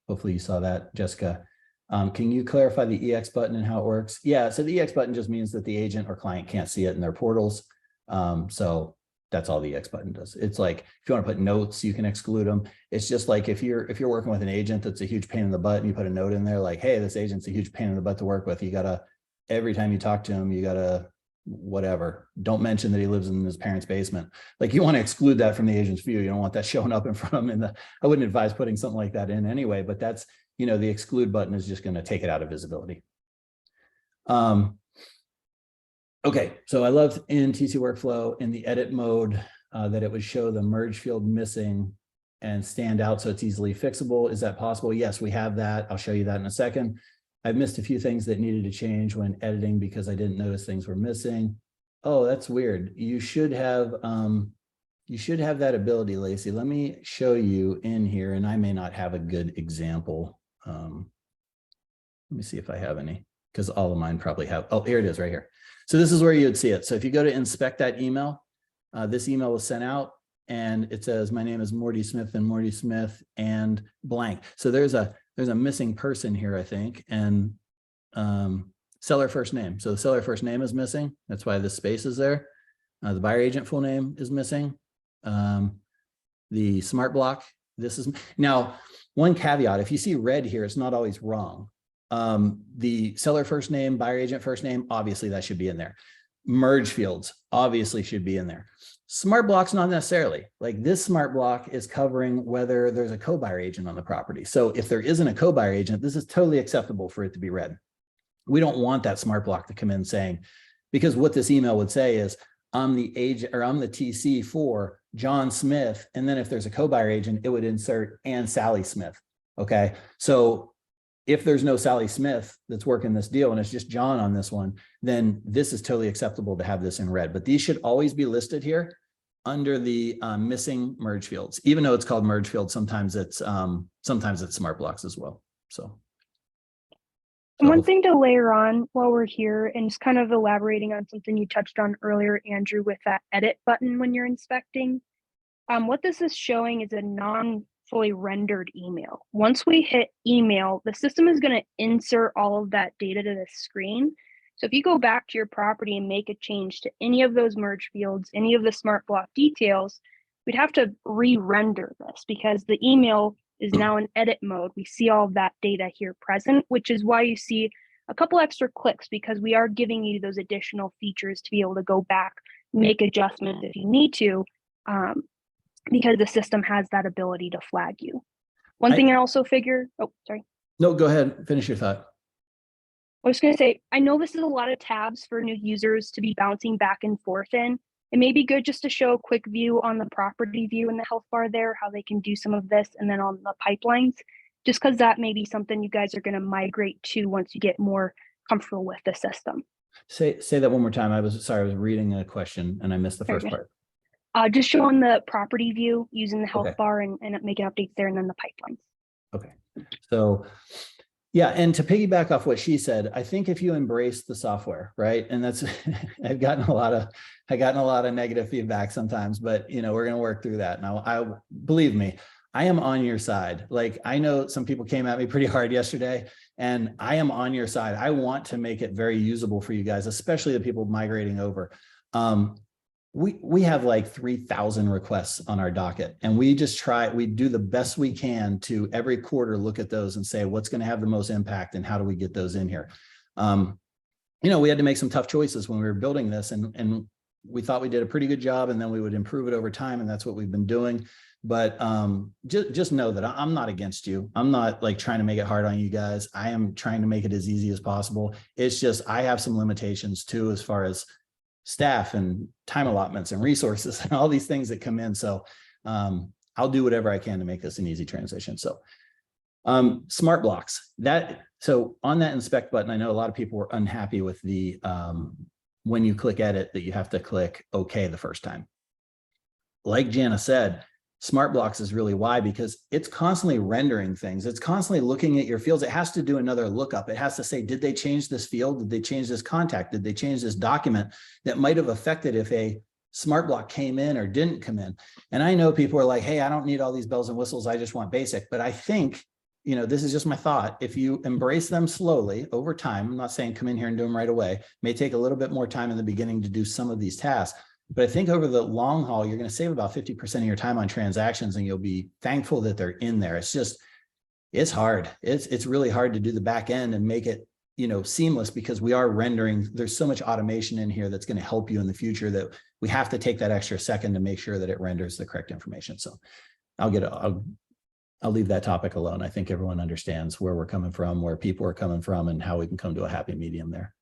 Hopefully you saw that, Jessica. Can you clarify the EX button and how it works? Yeah, so the EX button just means that the agent or client can't see it in their portals. So that's all the EX button does. It's like, if you want to put notes, you can exclude them. It's just like if you're working with an agent that's a huge pain in the butt and you put a note in there like, hey, this agent's a huge pain in the butt to work with. You gotta, every time you talk to him, you gotta, whatever. Don't mention that he lives in his parents' basement. Like you want to exclude that from the agent's view. You don't want that showing up in front of him. I wouldn't advise putting something like that in anyway, but that's, the exclude button is just going to take it out of visibility. Okay, so I loved in TC Workflow in the edit mode that it would show the merge field missing and stand out so it's easily fixable. Is that possible? Yes, we have that. I'll show you that in a second. I've missed a few things that needed to change when editing because I didn't notice things were missing. Oh, that's weird. You should have that ability, Lacey. Let me show you in here, and I may not have a good example. Let me see if I have any, because all of mine probably have. Oh, here it is right here. So this is where you would see it. So if you go to inspect that email, this email was sent out and it says, my name is Morty Smith and Morty Smith and blank. So there's a missing person here, I think, and seller first name. So the seller first name is missing. That's why the space is there. The buyer agent full name is missing. The smart block, this is, now one caveat, if you see red here, it's not always wrong. The seller first name, buyer agent first name, obviously that should be in there. Merge fields obviously should be in there. Smart blocks, not necessarily. Like this smart block is covering whether there's a co-buyer agent on the property. So if there isn't a co-buyer agent, this is totally acceptable for it to be red. We don't want that smart block to come in saying, because what this email would say is, I'm the agent, or I'm the TC for John Smith. And then if there's a co-buyer agent, it would insert and Sally Smith. Okay. So if there's no Sally Smith that's working this deal and it's just John on this one, then this is totally acceptable to have this in red. But these should always be listed here under the missing merge fields. Even though it's called merge field, sometimes it's smart blocks as well. So one thing to layer on while we're here, and just kind of elaborating on something you touched on earlier, Andrew, with that edit button when you're inspecting. What this is showing is a non-fully rendered email. Once we hit email, the system is going to insert all of that data to the screen. So if you go back to your property and make a change to any of those merge fields, any of the smart block details, we'd have to re-render this because the email is now in edit mode. We see all of that data here present, which is why you see a couple extra clicks, because we are giving you those additional features to be able to go back, make adjustments if you need to, because the system has that ability to flag you. One thing I also figure, oh, sorry. No, go ahead, finish your thought. I was going to say, I know this is a lot of tabs for new users to be bouncing back and forth in. It may be good just to show a quick view on the property view in the health bar there, how they can do some of this, and then on the pipelines, just because that may be something you guys are going to migrate to once you get more comfortable with the system. Say that one more time. I was reading a question and I missed the first part. Just showing the property view using the health bar and making updates there, and then the pipelines. Okay. So yeah, and to piggyback off what she said, I think if you embrace the software, right? And that's I've gotten a lot of negative feedback sometimes, but you know, we're going to work through that. Now, I believe me, I am on your side. Like, I know some people came at me pretty hard yesterday, and I am on your side. I want to make it very usable for you guys, especially the people migrating over. We have like 3,000 requests on our docket, and we do the best we can to every quarter look at those and say what's going to have the most impact and how do we get those in here. You know, we had to make some tough choices when we were building this, and we thought we did a pretty good job, and then we would improve it over time, and that's what we've been doing. But just know that I'm not against you. I'm not like trying to make it hard on you guys. I am trying to make it as easy as possible. It's just I have some limitations too, as far as staff and time allotments and resources and all these things that come in. So I'll do whatever I can to make this an easy transition. So smart blocks, so on that inspect button, I know a lot of people were unhappy with the when you click edit that you have to click OK the first time. Like Jana said, smart blocks is really why, because it's constantly rendering things. It's constantly looking at your fields. It has to do another lookup. It has to say, did they change this field? Did they change this contact? Did they change this document that might have affected if a smart block came in or didn't come in? And I know people are like, hey, I don't need all these bells and whistles. I just want basic. But I think, you know, this is just my thought. If you embrace them slowly over time, I'm not saying come in here and do them right away. It may take a little bit more time in the beginning to do some of these tasks. But I think over the long haul, you're going to save about 50% of your time on transactions, and you'll be thankful that they're in there. It's just, it's hard. It's really hard to do the back end and make it, you know, seamless, because we are rendering. There's so much automation in here that's going to help you in the future that we have to take that extra second to make sure that it renders the correct information. So I'll leave that topic alone. I think everyone understands where we're coming from, where people are coming from, and how we can come to a happy medium there.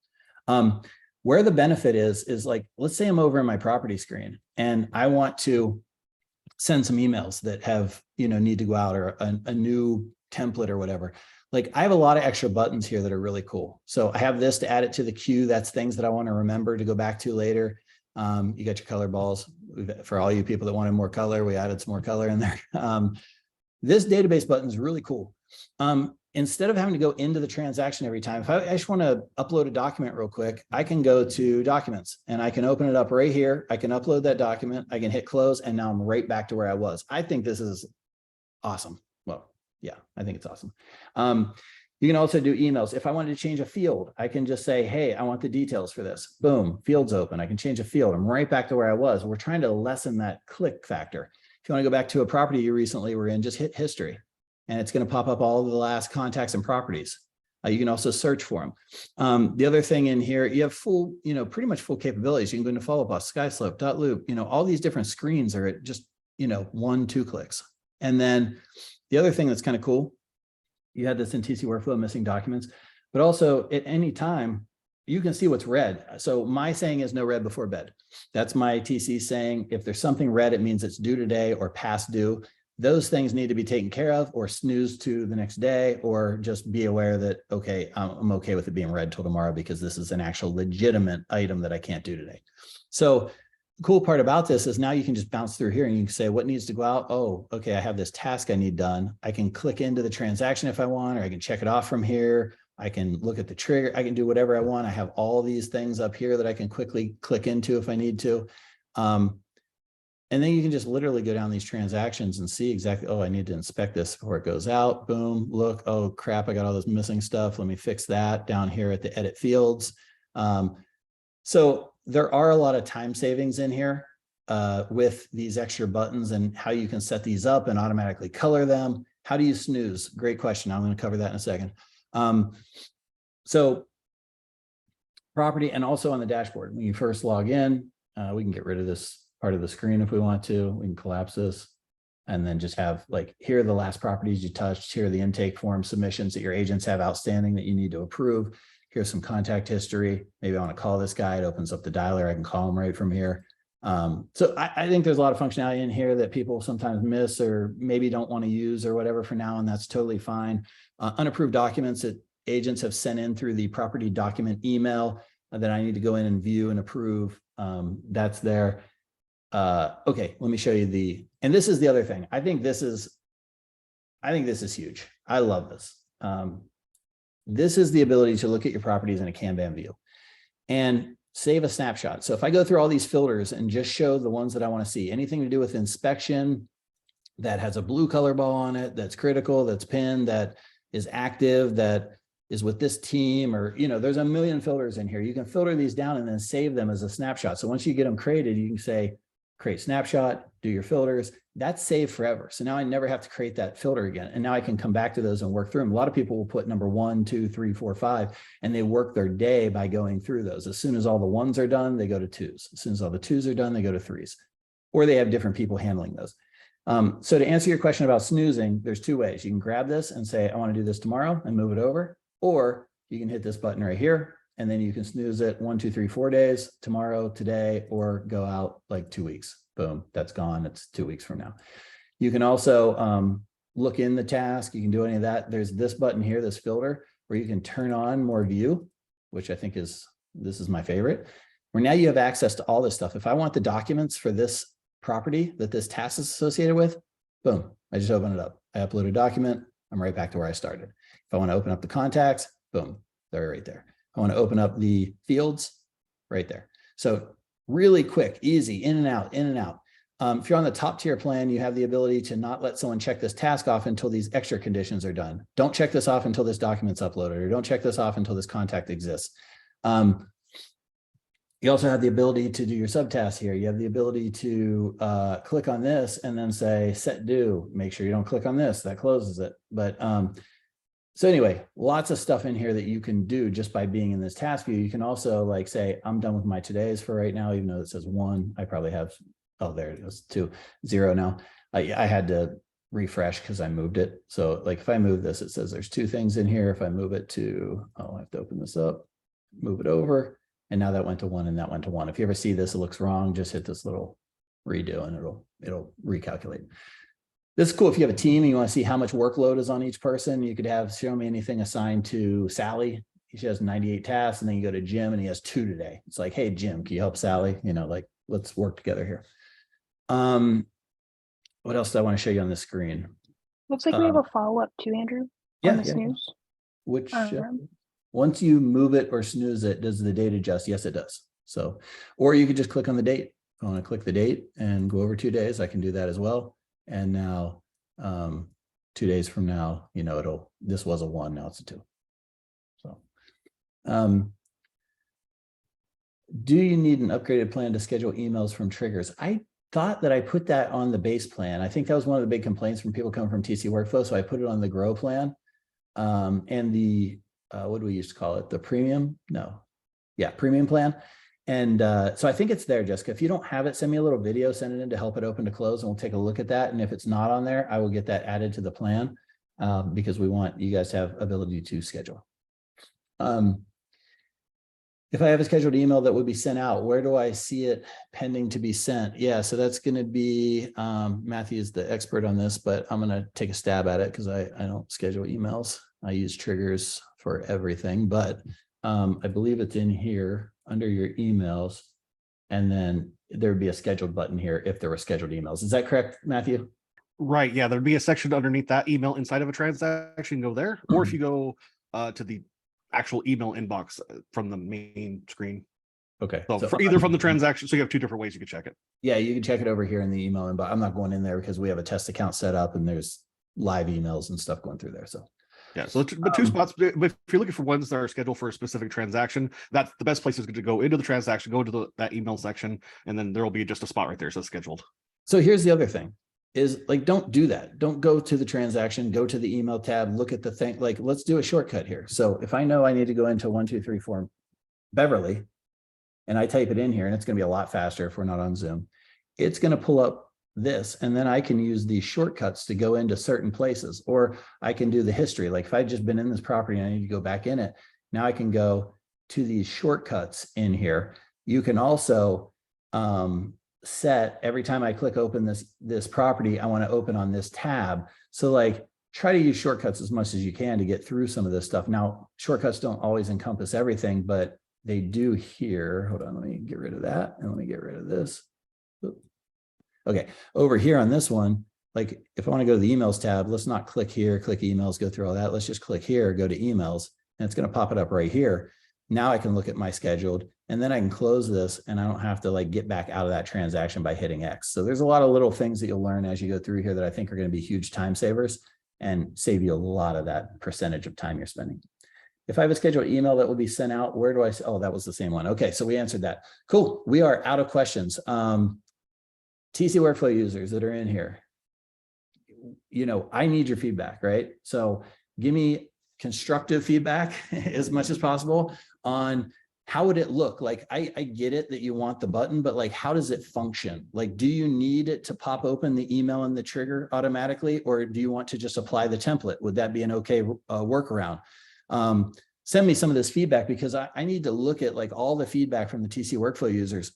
Where the benefit is like, let's say I'm over in my property screen and I want to send some emails that have, you know, need to go out, or a new template or whatever. Like, I have a lot of extra buttons here that are really cool. So I have this to add it to the queue. That's things that I want to remember to go back to later. You got your color balls. For all you people that wanted more color, we added some more color in there. This database button is really cool. Instead of having to go into the transaction every time, if I just want to upload a document real quick, I can go to documents and I can open it up right here. I can upload that document. I can hit close, and now I'm right back to where I was. I think this is awesome. Well, yeah, I think it's awesome. You can also do emails. If I wanted to change a field, I can just say, hey, I want the details for this. Boom, field's open. I can change a field. I'm right back to where I was. We're trying to lessen that click factor. If you want to go back to a property you recently were in, just hit history, and it's going to pop up all of the last contacts and properties. You can also search for them. The other thing in here, you have full, you know, pretty much full capabilities. You can go into follow up, skyslope, .loop, you know, all these different screens are at just, you know, 1-2 clicks. And then the other thing that's kind of cool, you had this in TC workflow, missing documents, but also at any time, you can see what's red. So my saying is no red before bed. That's my TC saying. If there's something red, it means it's due today or past due. those things need to be taken care of or snooze to the next day, or just be aware that, okay, I'm okay with it being read till tomorrow because this is an actual legitimate item that I can't do today. So the cool part about this is now you can just bounce through here and you can say what needs to go out. Oh, okay, I have this task I need done. I can click into the transaction if I want, or I can check it off from here. I can look at the trigger. I can do whatever I want. I have all these things up here that I can quickly click into if I need to. And then you can just literally go down these transactions and see exactly, oh, I need to inspect this before it goes out. Boom, look, oh crap, I got all this missing stuff. Let me fix that down here at the edit fields. So there are a lot of time savings in here with these extra buttons and how you can set these up and automatically color them. How do you snooze? Great question. I'm going to cover that in a second. So property, and also on the dashboard, when you first log in, we can get rid of this part of the screen if we want to. We can collapse this and then just have like, here are the last properties you touched. Here are the intake form submissions that your agents have outstanding that you need to approve. Here's some contact history. Maybe I want to call this guy. It opens up the dialer. I can call him right from here. So I think there's a lot of functionality in here that people sometimes miss or maybe don't want to use or whatever for now, and that's totally fine. Unapproved documents that agents have sent in through the property document email that I need to go in and view and approve. That's there. Okay, let me show you and this is the other thing. I think this is huge. I love this. This is the ability to look at your properties in a Kanban view and save a snapshot. So if I go through all these filters and just show the ones that I want to see, anything to do with inspection that has a blue color ball on it, that's critical, that's pinned, that is active, that is with this team, or, there's a million filters in here. You can filter these down and then save them as a snapshot. So once you get them created, you can say, create snapshot, do your filters, that's saved forever. So now I never have to create that filter again. And now I can come back to those and work through them. A lot of people will put number 1, 2, 3, 4, 5, and they work their day by going through those. As soon as all the 1s are done, they go to 2s. As soon as all the 2s are done, they go to 3s, or they have different people handling those. So to answer your question about snoozing, there's 2 ways. You can grab this and say, I want to do this tomorrow and move it over, or you can hit this button right here. And then you can snooze it 1, 2, 3, 4 days, tomorrow, today, or go out like 2 weeks. Boom, that's gone. It's 2 weeks from now. You can also look in the task. You can do any of that. There's this button here, this filter, where you can turn on more view, which I think this is my favorite, where now you have access to all this stuff. If I want the documents for this property that this task is associated with, boom, I just open it up. I upload a document. I'm right back to where I started. If I want to open up the contacts, boom, they're right there. I want to open up the fields, right there. So really quick, easy, in and out, in and out. If you're on the top tier plan, you have the ability to not let someone check this task off until these extra conditions are done. Don't check this off until this document's uploaded, or don't check this off until this contact exists. You also have the ability to do your subtasks here. You have the ability to click on this and then say set due. Make sure you don't click on this, that closes it. But so anyway, lots of stuff in here that you can do just by being in this task view. You can also like say, I'm done with my todays for right now, even though it says 1. I probably have, oh, there it goes, 2, 0 now. I had to refresh because I moved it. So like if I move this, it says there's 2 things in here. If I move it to, oh, I have to open this up, move it over. And now that went to 1 and that went to 1. If you ever see this, it looks wrong, just hit this little redo and it'll recalculate. This is cool if you have a team and you want to see how much workload is on each person. You could have show me anything assigned to Sally. She has 98 tasks, and then you go to Jim and he has 2 today. It's like, hey, Jim, can you help Sally? Like let's work together here. What else do I want to show you on this screen? Looks like we have a follow-up too, Andrew. On the snooze. Which once you move it or snooze it, does the date adjust? Yes, it does. So, or you could just click on the date. If I want to click the date and go over 2 days, I can do that as well. And now 2 days from now, this was a 1, now it's a 2. So do you need an upgraded plan to schedule emails from triggers? I thought that I put that on the base plan. I think that was one of the big complaints from people coming from TC Workflow. So I put it on the Grow plan and the, what do we used to call it? The premium? No. Yeah, premium plan. And so I think it's there, Jessica. If you don't have it, send me a little video, send it in to help it open to close, and we'll take a look at that. And if it's not on there, I will get that added to the plan because we want you guys to have ability to schedule. If I have a scheduled email that would be sent out, where do I see it pending to be sent? Yeah, so that's going to be, Matthew is the expert on this, but I'm going to take a stab at it because I don't schedule emails. I use triggers for everything, but I believe it's in here under your emails. And then there'd be a scheduled button here if there were scheduled emails. Is that correct, Matthew? Right. Yeah. There'd be a section underneath that email inside of a transaction. Go there. Or if you go to the actual email inbox from the main screen. Okay. So either from the transaction. So you have two different ways you could check it. Yeah, you can check it over here in the email inbox. I'm not going in there because we have a test account set up and there's live emails and stuff going through there. So yeah, so but two spots. But if you're looking for ones that are scheduled for a specific transaction, that's the best place is to go into the transaction, go into that email section, and then there will be just a spot right there. So scheduled. So here's the other thing is like, don't do that. Don't go to the transaction, go to the email tab, look at the thing. Like, let's do a shortcut here. So if I know I need to go into 1234 Beverly and I type it in here, and it's going to be a lot faster if we're not on Zoom, it's going to pull up this, and then I can use these shortcuts to go into certain places, or I can do the history. Like if I've just been in this property and I need to go back in it, now I can go to these shortcuts in here. You can also set every time I click open this property, I want to open on this tab. So like try to use shortcuts as much as you can to get through some of this stuff. Now, shortcuts don't always encompass everything, but they do here. Hold on, let me get rid of that and let me get rid of this. Okay, over here on this one, like if I want to go to the emails tab, let's not click here, click emails, go through all that. Let's just click here, go to emails, and it's going to pop it up right here. Now I can look at my scheduled, and then I can close this, and I don't have to like get back out of that transaction by hitting X. So there's a lot of little things that you'll learn as you go through here that I think are going to be huge time savers and save you a lot of that percentage of time you're spending. If I have a scheduled email that will be sent out, where do I, oh, that was the same one. Okay, so we answered that. Cool, we are out of questions. TC workflow users that are in here, you know, I need your feedback, right? So give me constructive feedback as much as possible on how would it look? Like, I get it that you want the button, but like, how does it function? Like, do you need it to pop open the email and the trigger automatically, or do you want to just apply the template? Would that be an okay workaround? Send me some of this feedback, because I need to look at like all the feedback from the TC workflow users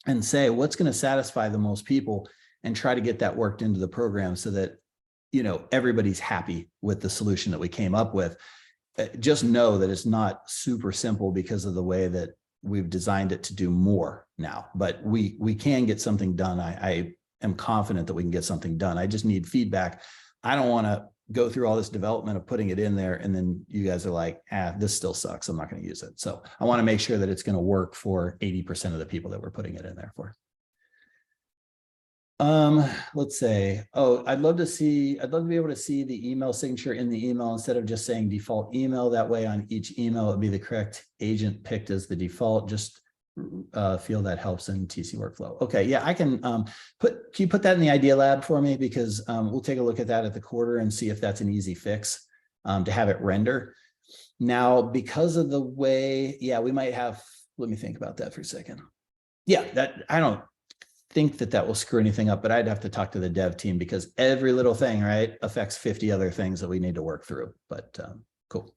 and say what's going to satisfy the most people and try to get that worked into the program so that, you know, everybody's happy with the solution that we came up with. Just know that it's not super simple because of the way that we've designed it to do more now, but we can get something done. I am confident that we can get something done. I just need feedback. I don't want to go through all this development of putting it in there, and then you guys are like, this still sucks, I'm not going to use it. So I want to make sure that it's going to work for 80% of the people that we're putting it in there for. Let's say, oh, I'd love to be able to see the email signature in the email instead of just saying default email. That way on each email, it'd be the correct agent picked as the default. Just feel that helps in TC workflow. Okay, yeah, I can can you put that in the idea lab for me? Because we'll take a look at that at the quarter and see if that's an easy fix to have it render. Now, because of the way, yeah, we might have, let me think about that for a second. Yeah, that I don't think that will screw anything up, but I'd have to talk to the dev team, because every little thing, right, affects 50 other things that we need to work through. But cool.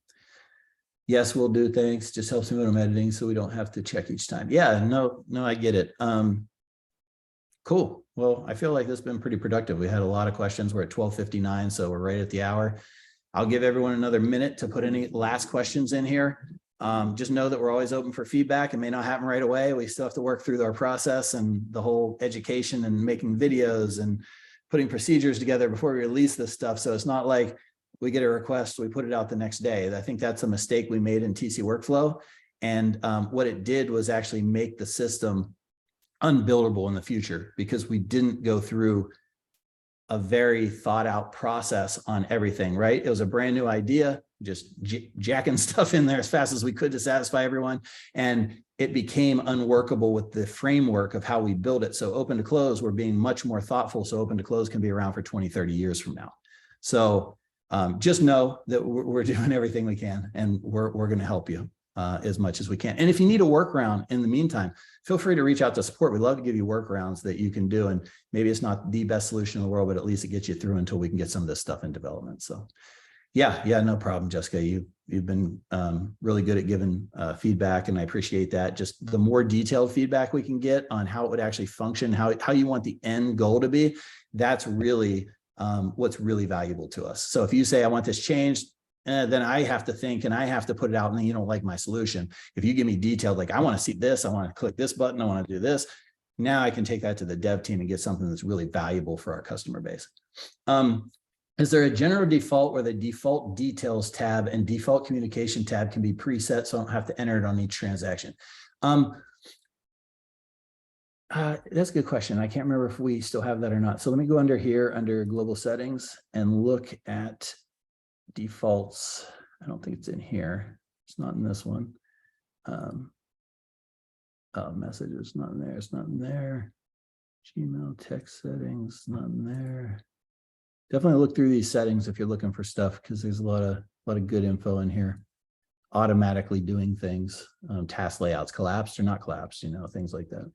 Yes, we'll do. Thanks. Just helps me when I'm editing, so we don't have to check each time. Yeah, no, I get it. Cool. Well, I feel like this has been pretty productive. We had a lot of questions. We're at 12:59, so we're right at the hour. I'll give everyone another minute to put any last questions in here. Just know that we're always open for feedback. It may not happen right away. We still have to work through our process and the whole education and making videos and putting procedures together before we release this stuff. So it's not like we get a request, we put it out the next day. I think that's a mistake we made in TC workflow. And what it did was actually make the system unbuildable in the future, because we didn't go through a very thought out process on everything, right? It was a brand new idea, just jacking stuff in there as fast as we could to satisfy everyone. And it became unworkable with the framework of how we build it. So open to close, we're being much more thoughtful. So open to close can be around for 20, 30 years from now. So just know that we're doing everything we can, and we're going to help you as much as we can. And if you need a workaround in the meantime, feel free to reach out to support. We'd love to give you workarounds that you can do. And maybe it's not the best solution in the world, but at least it gets you through until we can get some of this stuff in development. So Yeah, no problem, Jessica. You've been really good at giving feedback, and I appreciate that. Just the more detailed feedback we can get on how it would actually function, how you want the end goal to be, that's really what's really valuable to us. So if you say, I want this changed, then I have to think and I have to put it out, and then you don't like my solution. If you give me detailed, like, I want to see this, I want to click this button, I want to do this, now I can take that to the dev team and get something that's really valuable for our customer base. Is there a general default where the default details tab and default communication tab can be preset so I don't have to enter it on each transaction? That's a good question. I can't remember if we still have that or not. So let me go under here, under global settings, and look at defaults. I don't think it's in here. It's not in this one. Messages, not in there. It's not in there. Gmail text settings, not in there. Definitely look through these settings if you're looking for stuff, because there's a lot of good info in here. Automatically doing things, task layouts, collapsed or not collapsed, things like that.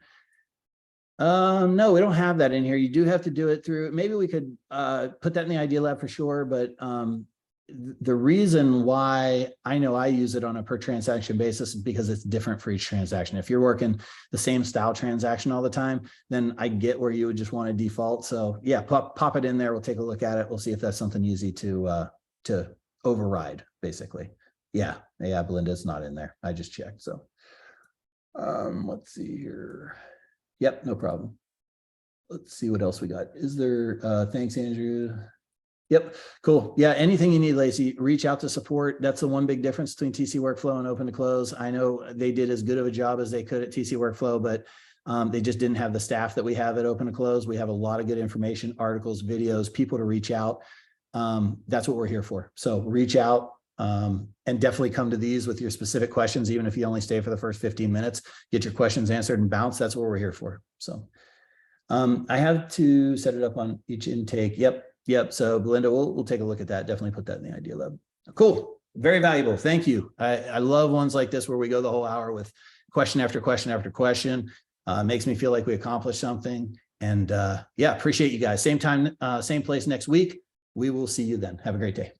No, we don't have that in here. You do have to do it through, maybe we could put that in the Idea Lab for sure, but the reason why I know I use it on a per transaction basis is because it's different for each transaction. If you're working the same style transaction all the time, then I get where you would just want to default. So yeah, pop it in there. We'll take a look at it. We'll see if that's something easy to override, basically. Yeah, Belinda's not in there. I just checked. So let's see here. Yep, no problem. Let's see what else we got. Is there, thanks, Andrew. Yep, cool. Yeah, anything you need, Lacey, reach out to support. That's the one big difference between TC Workflow and Open to Close. I know they did as good of a job as they could at TC Workflow, but they just didn't have the staff that we have at Open to Close. We have a lot of good information, articles, videos, people to reach out. That's what we're here for. So reach out and definitely come to these with your specific questions, even if you only stay for the first 15 minutes, get your questions answered and bounce. That's what we're here for. So I have to set it up on each intake. Yep. So Belinda, we'll take a look at that. Definitely put that in the Idea Lab. Cool. Very valuable. Thank you. I love ones like this where we go the whole hour with question after question after question. Makes me feel like we accomplished something. And yeah, appreciate you guys. Same time, same place next week. We will see you then. Have a great day.